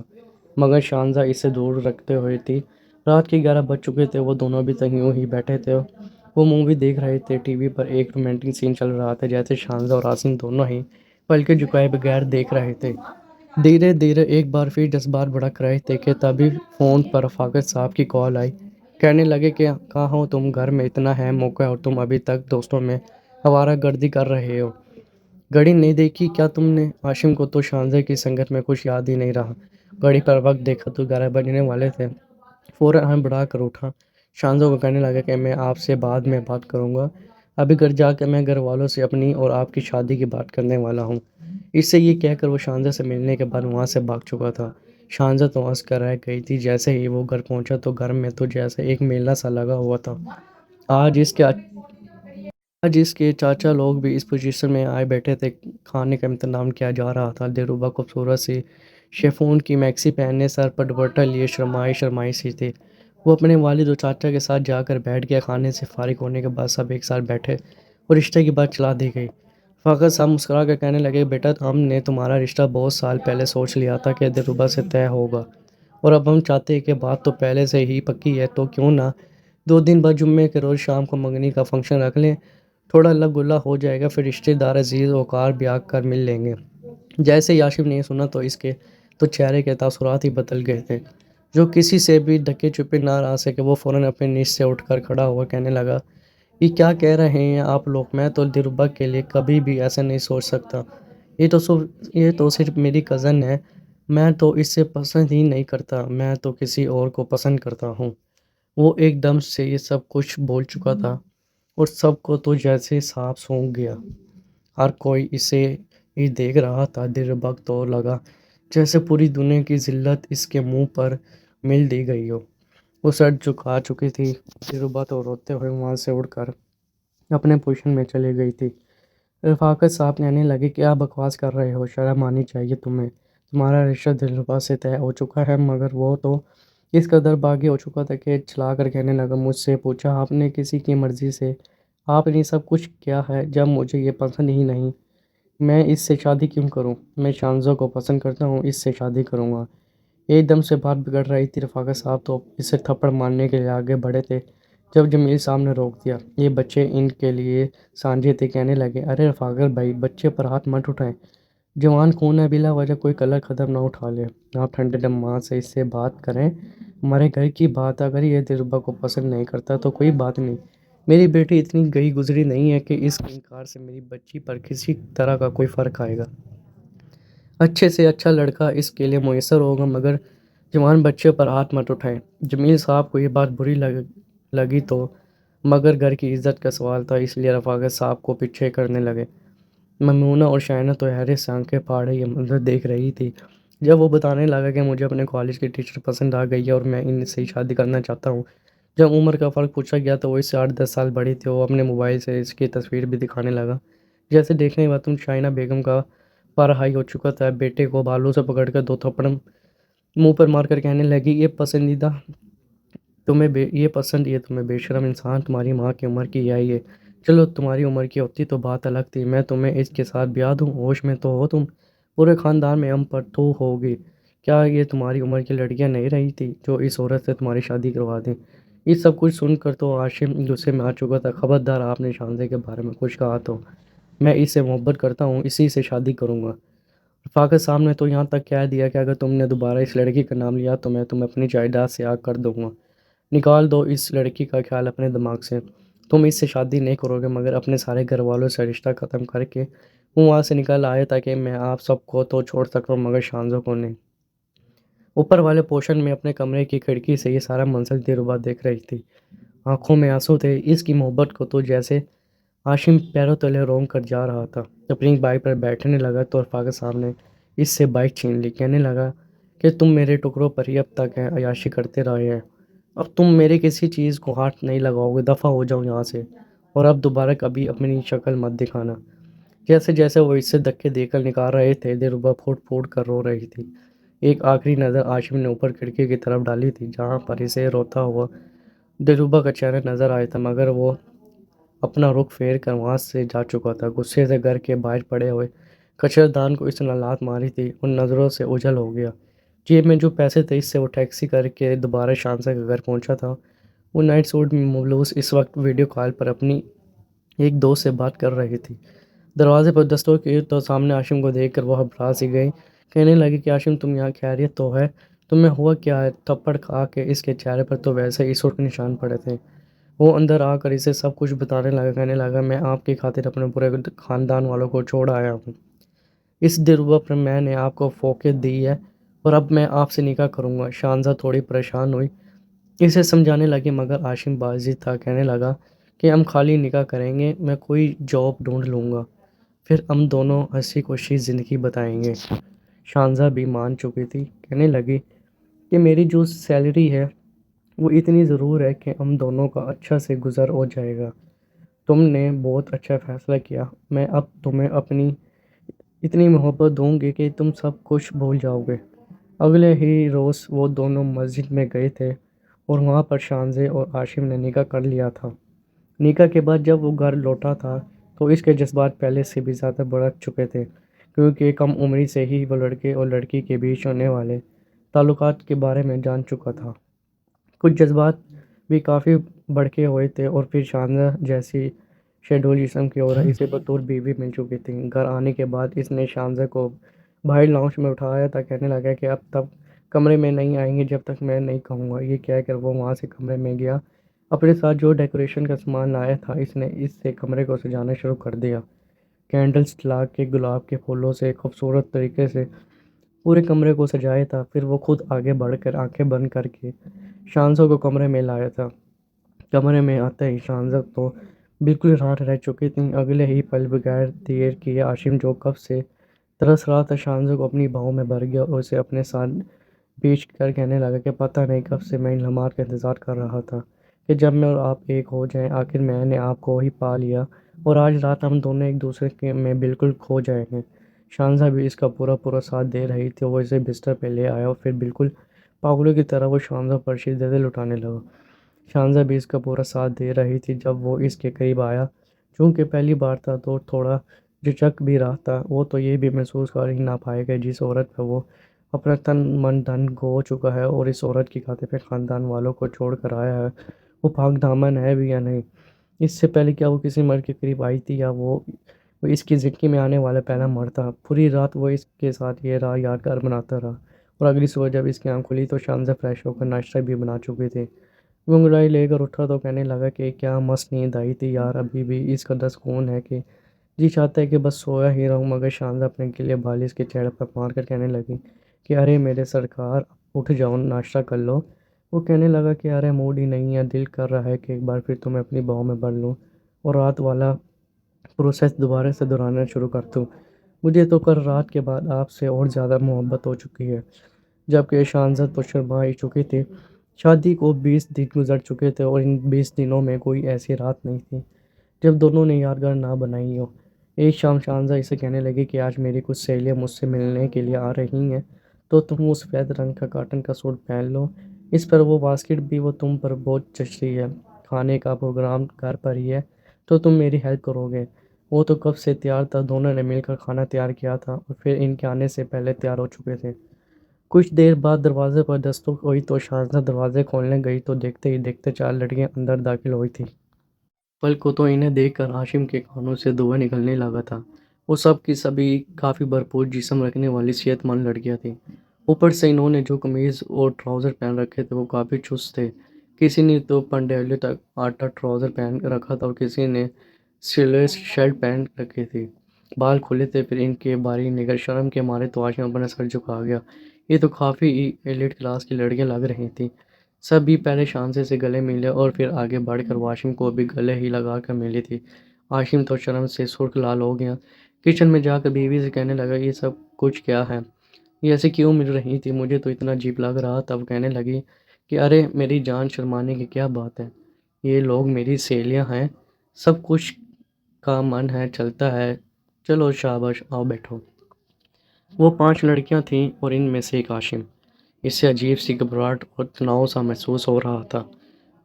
مگر شانزہ اس سے دور رکھتے ہوئے تھی۔ رات کے 11 بج چکے تھے، وہ دونوں بھی تک یوں ہی بیٹھے تھے، وہ مووی دیکھ رہے تھے۔ ٹی وی پر ایک رومانٹک سین چل رہا تھا جیسے شانزہ اور عاصم دونوں ہی پلکیں جھکائے بغیر دیکھ رہے تھے۔ دھیرے دھیرے ایک بار پھر جذبات بھڑک رہے تھے کہ تبھی فون پر رفاقت صاحب کی کال آئی۔ کہنے لگے کہ کہاں ہو تم؟ گھر میں اتنا اہم موقع ہے اور تم ابھی تک دوستوں میں آوارہ گردی کر رہے ہو، گھڑی نہیں دیکھی کیا تم نے؟ عاشم کو تو شانزہ کی سنگت میں کچھ یاد ہی نہیں رہا، گھڑی پر وقت دیکھا تو 11 بجنے والے تھے۔ فوراً ہم بڑھا کر اٹھا، شانزہ کو کہنے لگا کہ میں آپ سے بعد میں بات کروں گا، ابھی گھر جا کے میں گھر والوں سے اپنی اور آپ کی شادی کی بات کرنے والا ہوں۔ اس سے یہ کہہ کر وہ شانزہ سے ملنے کے بعد وہاں سے بھاگ چکا تھا۔ شانزہ تو ہنس کر رہ گئی تھی۔ جیسے ہی وہ گھر پہنچا تو گھر میں تو جیسے ایک میلہ سا لگا ہوا تھا۔ آج اس کے آج اس کے چاچا لوگ بھی اس پوزیشن میں آئے بیٹھے تھے، کھانے کا انتظام کیا جا رہا تھا۔ دلربا خوبصورت سی شیفون کی میکسی پہنے سر پر دوپٹہ لیے شرمائی شرمائی سی تھی۔ وہ اپنے والد اور چاچا کے ساتھ جا کر بیٹھ گیا۔ کھانے سے فارغ ہونے کے بعد سب ایک ساتھ بیٹھے اور رشتے کی بات چلا دی گئی۔ فقط صاحب مسکرا کر کہنے لگے، بیٹا ہم نے تمہارا رشتہ بہت سال پہلے سوچ لیا تھا کہ دلربا سے طے ہوگا اور اب ہم چاہتے ہیں کہ بات تو پہلے سے ہی پکی ہے، تو کیوں نہ 2 دن بعد جمعے کے روز شام کو منگنی کا فنکشن رکھ لیں، تھوڑا اللہ گلا ہو جائے گا، پھر رشتہ دار عزیز وقار بھی آ کر مل لیں گے۔ جیسے ہی عاشم نے سنا تو اس کے تو چہرے کے تاثرات ہی بدل گئے تھے، جو کسی سے بھی ڈھکے چھپے نہ رہ سکے۔ وہ فوراً اپنے نیز سے اٹھ کر کھڑا ہوا کہنے لگا، یہ کیا کہہ رہے ہیں آپ لوگ؟ میں تو دلربا کے لیے کبھی بھی ایسا نہیں سوچ سکتا، یہ تو صرف میری کزن ہے، میں تو اس سے پسند ہی نہیں کرتا، میں تو کسی اور کو پسند کرتا ہوں۔ وہ ایک دم سے یہ سب کچھ بول چکا تھا اور سب کو تو جیسے سانپ سونگھ گیا۔ ہر کوئی اسے ہی دیکھ رہا تھا۔ دلربا تو لگا جیسے پوری دنیا کی ذلت اس کے منہ پر مل دی گئی ہو۔ وہ سر جھکا چکی تھی۔ دلربا تو روتے ہوئے وہاں سے اٹھ کر اپنے پوزیشن میں چلی گئی تھی۔ رفاقت صاحب کہنے لگے، کیا بکواس کر رہے ہو؟ شرم آنی چاہیے تمہیں، تمہارا رشتہ دلربا سے طے ہو چکا ہے۔ مگر وہ تو اس قدر باغی ہو چکا تھا کہ چلا کر کہنے لگا، مجھ سے پوچھا آپ نے کسی کی مرضی سے؟ آپ نے سب کچھ کیا ہے جب مجھے یہ پسند ہی نہیں، میں اس سے شادی کیوں کروں؟ میں شانزہ کو پسند کرتا ہوں، اس سے شادی کروں گا۔ ایک دم سے بات بگڑ رہی تھی۔ رفاقت صاحب تو اسے تھپڑ مارنے کے لیے آگے بڑھے تھے جب جمیل صاحب نے روک دیا۔ یہ بچے ان کے لیے سانجے تھے، کہنے لگے، ارے رفاقت بھائی، بچے پر ہاتھ مت اٹھائیں، جوان خون ہے، بلا وجہ کوئی کلر قدم نہ اٹھا لے۔ آپ ٹھنڈے دماغ سے اس سے بات کریں، ہمارے گھر کی بات، اگر یہ دلربا کو پسند نہیں کرتا تو کوئی بات نہیں، میری بیٹی اتنی گئی گزری نہیں ہے کہ اس کے انکار سے میری بچی پر کسی طرح کا کوئی فرق آئے گا۔ اچھے سے اچھا لڑکا اس کے لیے میسر ہوگا، مگر جوان بچے پر ہاتھ مت اٹھائیں۔ جمیل صاحب کو یہ بات بری لگی تو مگر گھر کی عزت کا سوال تھا، اس لیے رفاقت صاحب کو پیچھے کرنے لگے۔ ممونہ اور شائنہ تو حیرت سے آنکھیں پھاڑے یہ منظر دیکھ رہی تھی۔ جب وہ بتانے لگا کہ مجھے اپنے کالج کی ٹیچر پسند آ گئی ہے اور میں ان سے شادی کرنا چاہتا ہوں۔ جب عمر کا فرق پوچھا گیا تو وہ اس سے 8-10 سال بڑی تھی۔ وہ اپنے موبائل سے اس کی تصویر بھی دکھانے لگا۔ جیسے دیکھنے کے بعد تم شائنہ بیگم کا پارا ہائی ہو چکا تھا۔ بیٹے کو بالوں سے پکڑ کر 2 تھپڑ منہ پر مار کر کہنے لگی، یہ پسند یہ تمہیں بے شرم انسان، تمہاری ماں کی عمر کی ہے یہ۔ چلو تمہاری عمر کی ہوتی تو بات الگ تھی، میں تمہیں اس کے ساتھ بیاہ دوں، ہوش میں تو ہو تم، پورے خاندان میں ہم پر تو ہوگی۔ کیا یہ تمہاری عمر کی لڑکیاں نہیں رہی تھی جو اس عورت سے تمہاری شادی کروا دیں؟ یہ سب کچھ سن کر تو عاشم غصے میں آ چکا تھا۔ خبردار آپ نے شانزے کے بارے میں کچھ کہا تو میں اس سے محبت کرتا ہوں، اسی سے شادی کروں گا۔ رفاقت صاحب نے تو یہاں تک کہہ دیا کہ اگر تم نے دوبارہ اس لڑکی کا نام لیا تو میں تمہیں اپنی جائیداد سے آگ کر دوں گا۔ نکال دو اس لڑکی کا خیال اپنے دماغ سے۔ تم اس سے شادی نہیں کرو گے، مگر اپنے سارے گھر والوں سے رشتہ ختم کر کے وہ وہاں سے نکل آئے تاکہ میں آپ سب کو تو چھوڑ سکتا ہوں مگر شانزوں کو نہیں۔ اوپر والے پوشن میں اپنے کمرے کی کھڑکی سے یہ سارا منظر دلربا دیکھ رہی تھی۔ آنکھوں میں آنسو تھے۔ اس کی محبت کو تو جیسے عاشم پیروں تلے رونگ کر جا رہا تھا۔ اپنی بائک پر بیٹھنے لگا تو رفاقت صاحب نے اس سے بائک چھین لی۔ کہنے لگا کہ تم میرے ٹکڑوں پر ہی اب تک عیاشی کرتے رہے ہیں، اب تم میرے کسی چیز کو ہاتھ نہیں لگاؤ گے، دفع ہو جاؤ یہاں سے، اور اب دوبارہ کبھی اپنی شکل مت دکھانا۔ جیسے جیسے وہ اس سے دھکے دے کر نکال رہے تھے، دلربا پھوٹ پھوٹ کر رو رہی تھی۔ ایک آخری نظر عاشم نے اوپر کھڑکی کی طرف ڈالی تھی جہاں پر اسے روتا ہوا دلربا کا چہرہ نظر آیا تھا، مگر وہ اپنا رخ پھیر کر وہاں سے جا چکا تھا۔ غصے سے گھر کے باہر پڑے ہوئے کچردان کو اس نے لات ماری تھی، ان نظروں سے اوجھل ہو گیا۔ جیب میں جو پیسے تھے اس سے وہ ٹیکسی کر کے دوبارہ شانزہ کے گھر پہنچا تھا۔ وہ نائٹ سوٹ میں ملبوس اس وقت ویڈیو کال پر اپنی ایک دوست سے بات کر رہی تھی۔ دروازے پر دستک کی تو سامنے عاشم کو دیکھ کر وہ گھبرا سی گئی۔ کہنے لگی کہ عاشم تم یہاں خیریت تو ہے؟ تمہیں ہوا کیا ہے؟ تھپڑ کھا کے اس کے چہرے پر تو ویسے ہی سرخ نشان پڑے تھے۔ وہ اندر آ کر اسے سب کچھ بتانے لگا۔ کہنے لگا میں آپ کی خاطر اپنے پورے خاندان والوں کو چھوڑ آیا ہوں۔ اس دلربا پر میں نے آپ کو فوقیت دی ہے اور اب میں آپ سے نکاح کروں گا۔ شانزہ تھوڑی پریشان ہوئی، اسے سمجھانے لگی مگر عاشم بازی تھا۔ کہنے لگا کہ ہم خالی نکاح کریں گے، میں کوئی جاب ڈھونڈ لوں گا، پھر ہم دونوں ہنسی خوشی زندگی بتائیں گے۔ شانزہ بھی مان چکی تھی۔ کہنے لگی کہ میری جو سیلری ہے وہ اتنی ضرور ہے کہ ہم دونوں کا اچھا سے گزر ہو جائے گا۔ تم نے بہت اچھا فیصلہ کیا، میں اب تمہیں اپنی اتنی محبت دوں گی کہ تم سب کچھ بھول جاؤ گے۔ اگلے ہی روز وہ دونوں مسجد میں گئے تھے اور وہاں پر شانزے اور عاشم نے نکاح کر لیا تھا۔ نکاح کے بعد جب وہ گھر لوٹا تھا تو اس کے جذبات پہلے سے بھی زیادہ بڑھ چکے تھے، کیونکہ کم عمری سے ہی وہ لڑکے اور لڑکی کے بیچ ہونے والے تعلقات کے بارے میں جان چکا تھا۔ کچھ جذبات بھی کافی بڑھکے ہوئے تھے اور پھر شانزہ جیسی شیڈول جسم کی عورت اسے بطور بیوی مل چکی تھی۔ گھر آنے کے بعد اس نے شانزہ کو باہر لاؤنج میں اٹھایا تھا۔ کہنے لگا کہ اب تک کمرے میں نہیں آئیں گے جب تک میں نہیں کہوں گا۔ یہ کہہ کر وہ وہاں سے کمرے میں گیا۔ اپنے ساتھ جو ڈیکوریشن کا سامان لایا تھا اس نے اس سے کمرے کو سجانا شروع کر دیا۔ کینڈلز لا کے گلاب کے پھولوں سے خوبصورت طریقے سے پورے کمرے کو سجایا تھا۔ پھر وہ خود آگے بڑھ کر آنکھیں بند کر کے شانزہ کو کمرے میں لایا تھا۔ کمرے میں آتے ہی شانزہ تو بالکل رات رہ چکی تھی۔ اگلے ہی پل بغیر دیر کیے عاشم جو کب سے ترس رہا تھا شانزہ کو اپنی بہوں میں بھر گیا اور اسے اپنے ساتھ بیچ کر کہنے لگا کہ پتہ نہیں کب سے میں ان لمحات کا انتظار کر رہا تھا کہ جب میں اور آپ ایک ہو جائیں۔ آخر میں نے آپ کو ہی پا لیا اور آج رات ہم دونوں ایک دوسرے میں بالکل کھو جائیں گے۔ شانزہ بھی اس کا پورا ساتھ دے رہی تھی۔ وہ اسے بستر پہ لے آیا اور پھر بالکل پاگلوں کی طرح وہ شانزہ پر شدتیں لٹانے لگا۔ شانزہ بھی اس کا پورا ساتھ دے رہی تھی۔ جب وہ اس کے قریب آیا، چونکہ پہلی بار تھا تو تھوڑا جھجک بھی رہا تھا، وہ تو یہ بھی محسوس کر ہی نہ پائے کہ جس عورت پہ وہ اپنا تن من دھن گو چکا ہے اور اس عورت کی خاطر پہ خاندان والوں کو چھوڑ کر آیا ہے، وہ پاک دامن ہے بھی یا نہیں۔ اس سے پہلے کیا وہ کسی مرد کے قریب آئی تھی یا وہ اس کی زندگی میں آنے والا پہلا مرد تھا؟ پوری رات وہ اس کے ساتھ یہ راہ یادگار بناتا رہا اور اگلی صبح جب اس کی آنکھ کھلی تو شانزہ فریش ہو کر ناشتہ بھی بنا چکی تھی۔ وہ انگڑائی لے کر اٹھا تو کہنے لگا کہ کیا مست نیند آئی تھی یار، ابھی بھی اس قدر سکون ہے کہ جی چاہتا ہے کہ بس سویا ہی رہوں، مگر شانزہ اپنے گلے بال اس کے چہرے پر مار کر کہنے لگی کہ ارے میرے سرکار اٹھ جاؤ، ناشتہ کر لو۔ وہ کہنے لگا کہ ارے موڈ ہی نہیں ہے، دل کر رہا ہے کہ ایک بار پھر تمہیں اپنی باہوں میں بھر لوں اور رات والا پروسیس دوبارہ سے دہرانا شروع کر دوں۔ مجھے تو کل رات کے بعد آپ سے اور زیادہ محبت ہو چکی ہے۔ جبکہ شانزد تو شرما ہی چکی تھی۔ شادی کو 20 دن گزر چکے تھے اور ان 20 دنوں میں کوئی ایسی رات نہیں تھی جب دونوں نے یادگار نہ بنائی ہو۔ ایک شام شانزہ اسے کہنے لگی کہ آج میری کچھ سہیلیاں مجھ سے ملنے کے لیے آ رہی ہیں، تو تم اس سفید رنگ کا کاٹن کا سوٹ پہن لو، اس پر وہ باسکٹ بھی وہ تم پر بہت جچتی ہے، کھانے کا پروگرام گھر پر ہی ہے تو تم میری ہیلپ کرو گے۔ وہ تو کب سے تیار تھا، دونوں نے مل کر کھانا تیار کیا تھا اور پھر ان کے آنے سے پہلے تیار ہو چکے تھے۔ کچھ دیر بعد دروازے پر دستک ہوئی تو شاہزادہ دروازے کھولنے گئی تو دیکھتے ہی دیکھتے 4 لڑکیاں اندر داخل ہوئی تھیں۔ پل کو تو انہیں دیکھ کر ہاشم کے کانوں سے دھواں نکلنے لگا تھا۔ وہ سب کی سبھی کافی بھرپور جسم رکھنے والی صحت مند لڑکیاں تھیں۔ اوپر سے انہوں نے جو قمیض اور ٹراؤزر پہن رکھے تھے وہ کافی چست تھے۔ کسی نے تو پنڈیلے تک آٹا ٹراؤزر پہن رکھا تھا اور کسی نے سلیولیس شرٹ پہن رکھی تھی۔ بال کھلے تھے، پھر ان کے باریک نگر شرم کے مارے تو ہاشم اپنا سر جھکا گیا۔ یہ تو کافی ایلیٹ کلاس کی لڑکیاں لگ رہی تھیں۔ سبھی پہلے شانزے سے گلے ملے اور پھر آگے بڑھ کر ہاشم کو بھی گلے ہی لگا کر ملی تھی۔ ہاشم تو شرم سے سرخ لال ہو گیا۔ کچن میں جا کر بیوی سے کہنے لگا یہ سب کچھ کیا ہے، یہ ایسے کیوں مل رہی تھی، مجھے تو اتنا عجیب لگ رہا تھا۔ وہ کہنے لگی کہ ارے میری جان، شرمانے کی کیا بات ہے، یہ لوگ میری سہیلیاں ہیں، سب کچھ کا من ہے چلتا ہے، چلو شاباش آؤ بیٹھو۔ وہ 5 لڑکیاں تھیں اور ان میں سے ایک ہاشم۔ اسے عجیب سی گھبراہٹ اور تناؤ سا محسوس ہو رہا تھا۔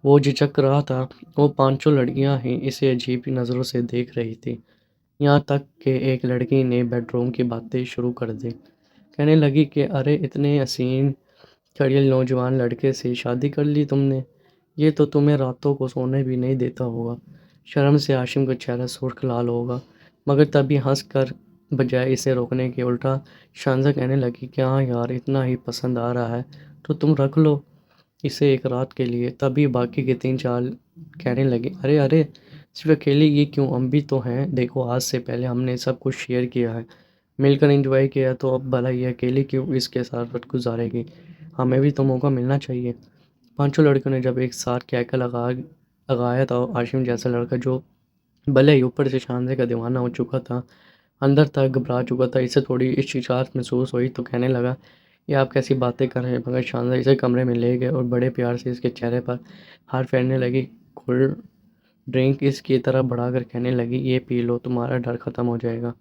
وہ جھجک رہا تھا۔ وہ 5 لڑکیاں ہی اسے عجیب نظروں سے دیکھ رہی تھیں، یہاں تک کہ ایک لڑکی نے بیڈ روم کی باتیں شروع کر دی۔ کہنے لگی کہ ارے اتنے حسین چڑیل نوجوان لڑکے سے شادی کر لی تم نے، یہ تو تمہیں راتوں کو سونے بھی نہیں دیتا ہوگا۔ شرم سے ہاشم کا چہرہ سرخ لال ہوگا، مگر تبھی ہنس کر بجائے اسے روکنے کے الٹا شانزہ کہنے لگی کہ ہاں یار، اتنا ہی پسند آ رہا ہے تو تم رکھ لو اسے ایک رات کے لیے۔ تبھی باقی کے 3 4 کہنے لگے ارے ارے، صرف اکیلی یہ کیوں، ہم بھی تو ہیں، دیکھو آج سے پہلے ہم نے سب کچھ شیئر کیا ہے، مل کر انجوائے کیا، تو اب بھلا یہ اکیلی کیوں اس کے ساتھ وقت گزارے گی، ہمیں بھی تو موقع ملنا چاہیے۔ 5 لڑکیوں نے جب ایک ساتھ کہکا لگایا تو ہاشم جیسا لڑکا جو بھلے ہی اوپر سے شانزے کا دیوانہ ہو چکا تھا، اندر تک گھبرا چکا تھا، اسے تھوڑی ہچکچاہٹ محسوس ہوئی تو کہنے لگا یہ آپ کیسی باتیں کر رہے ہیں، مگر شانزہ اسے کمرے میں لے گئے اور بڑے پیار سے اس کے چہرے پر ہاتھ پھیرنے لگی، کولڈ ڈرنک اس کی طرف بڑھا کر کہنے لگی یہ پی لو، تمہارا ڈر ختم ہو جائے گا،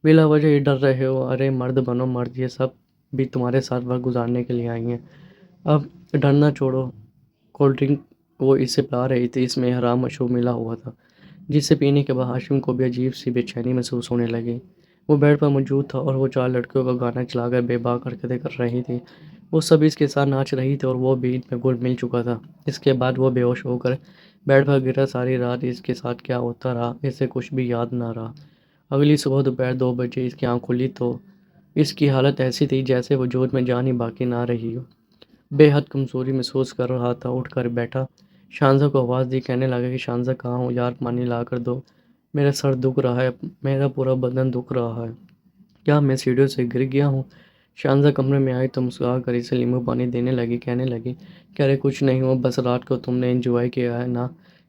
بلا وجہ یہ ڈر رہے ہو، ارے مرد بنو مرد، یہ سب بھی تمہارے ساتھ وقت گزارنے کے لیے آئی ہیں، اب ڈرنا چھوڑو۔ کولڈ ڈرنک وہ اسے پلا رہی تھی، اس میں حرام مشروب ملا ہوا تھا، جسے پینے کے بعد ہاشم کو بھی عجیب سی بے چینی محسوس ہونے لگی۔ وہ بیڈ پر موجود تھا اور وہ 4 لڑکیوں کا گانا چلا کر بے باک حرکتیں کر رہی تھی۔ وہ سب اس کے ساتھ ناچ رہی تھی اور وہ بھی ان میں گل مل چکا تھا۔ اس کے بعد وہ بے ہوش ہو کر بیڈ پر گرا۔ ساری رات اس کے ساتھ کیا ہوتا رہا اسے کچھ بھی یاد نہ رہا۔ اگلی صبح دوپہر 2 بجے اس کی آنکھ کھلی تو اس کی حالت ایسی تھی جیسے وجود میں جان ہی باقی نہ رہی ہو۔ بے حد کمزوری محسوس کر رہا تھا، اٹھ کر بیٹھا، شانزہ کو آواز دی، کہنے لگا کہ شانزہ کہاں ہو یار، پانی لا کر دو، میرا سر دکھ رہا ہے، میرا پورا بدن دکھ رہا ہے، کیا میں سیڑھیوں سے گر گیا ہوں؟ شانزہ کمرے میں آئی تو مسکرا کر اسے لیمو پانی دینے لگی، کہنے لگی کہ ارے کچھ نہیں ہوا، بس رات کو تم نے انجوائے کیا ہے نا،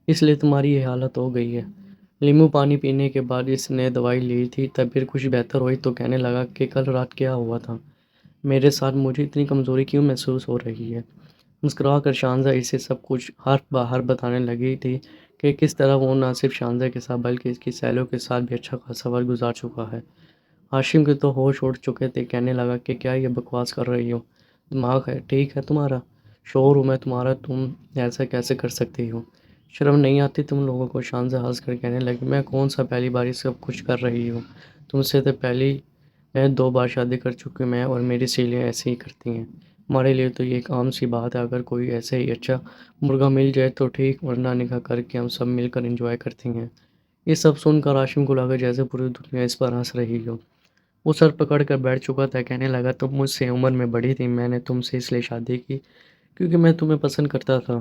اس لیے تمہاری یہ حالت ہو گئی ہے۔ لیمو پانی پینے کے بعد اس نے دوائی لی تھی، طبیعت کچھ بہتر ہوئی تو کہنے لگا کہ کل رات کیا ہوا تھا میرے ساتھ، مجھے اتنی کمزوری کیوں محسوس ہو رہی ہے؟ مسکرا کر شانزہ اسے سب کچھ حرف بہ حرف بتانے لگی تھی کہ کس طرح وہ نہ صرف شانزہ کے ساتھ بلکہ اس کی سہیلیوں کے ساتھ بھی اچھا خاصا وقت گزار چکا ہے۔ ہاشم کے تو ہوش اڑ چکے تھے، کہنے لگا کہ کیا یہ بکواس کر رہی ہو، دماغ ہے ٹھیک ہے تمہارا، شوہر ہوں میں تمہارا، تم ایسا کیسے کر سکتی ہو، شرم نہیں آتی تم لوگوں کو؟ شانزہ ہنس کر کہنے لگی میں کون سا پہلی بار یہ سب کچھ کر رہی ہوں، تم سے تو پہلی میں 2 بار شادی کر چکی ہوں، میں اور میری سہیلیاں ایسے ہی کرتی ہیں، ہمارے لیے تو یہ ایک عام سی بات ہے، اگر کوئی ایسے ہی اچھا مرغا مل جائے تو ٹھیک، ورنہ نکاح کر کے ہم سب مل کر انجوائے کرتی ہیں۔ یہ سب سن کر ہاشم کو لگا جیسے پوری دنیا اس پر ہنس رہی ہو۔ وہ سر پکڑ کر بیٹھ چکا تھا، کہنے لگا تم مجھ سے عمر میں بڑی تھی، میں نے تم سے اس لیے شادی کی کیونکہ میں تمہیں پسند کرتا تھا،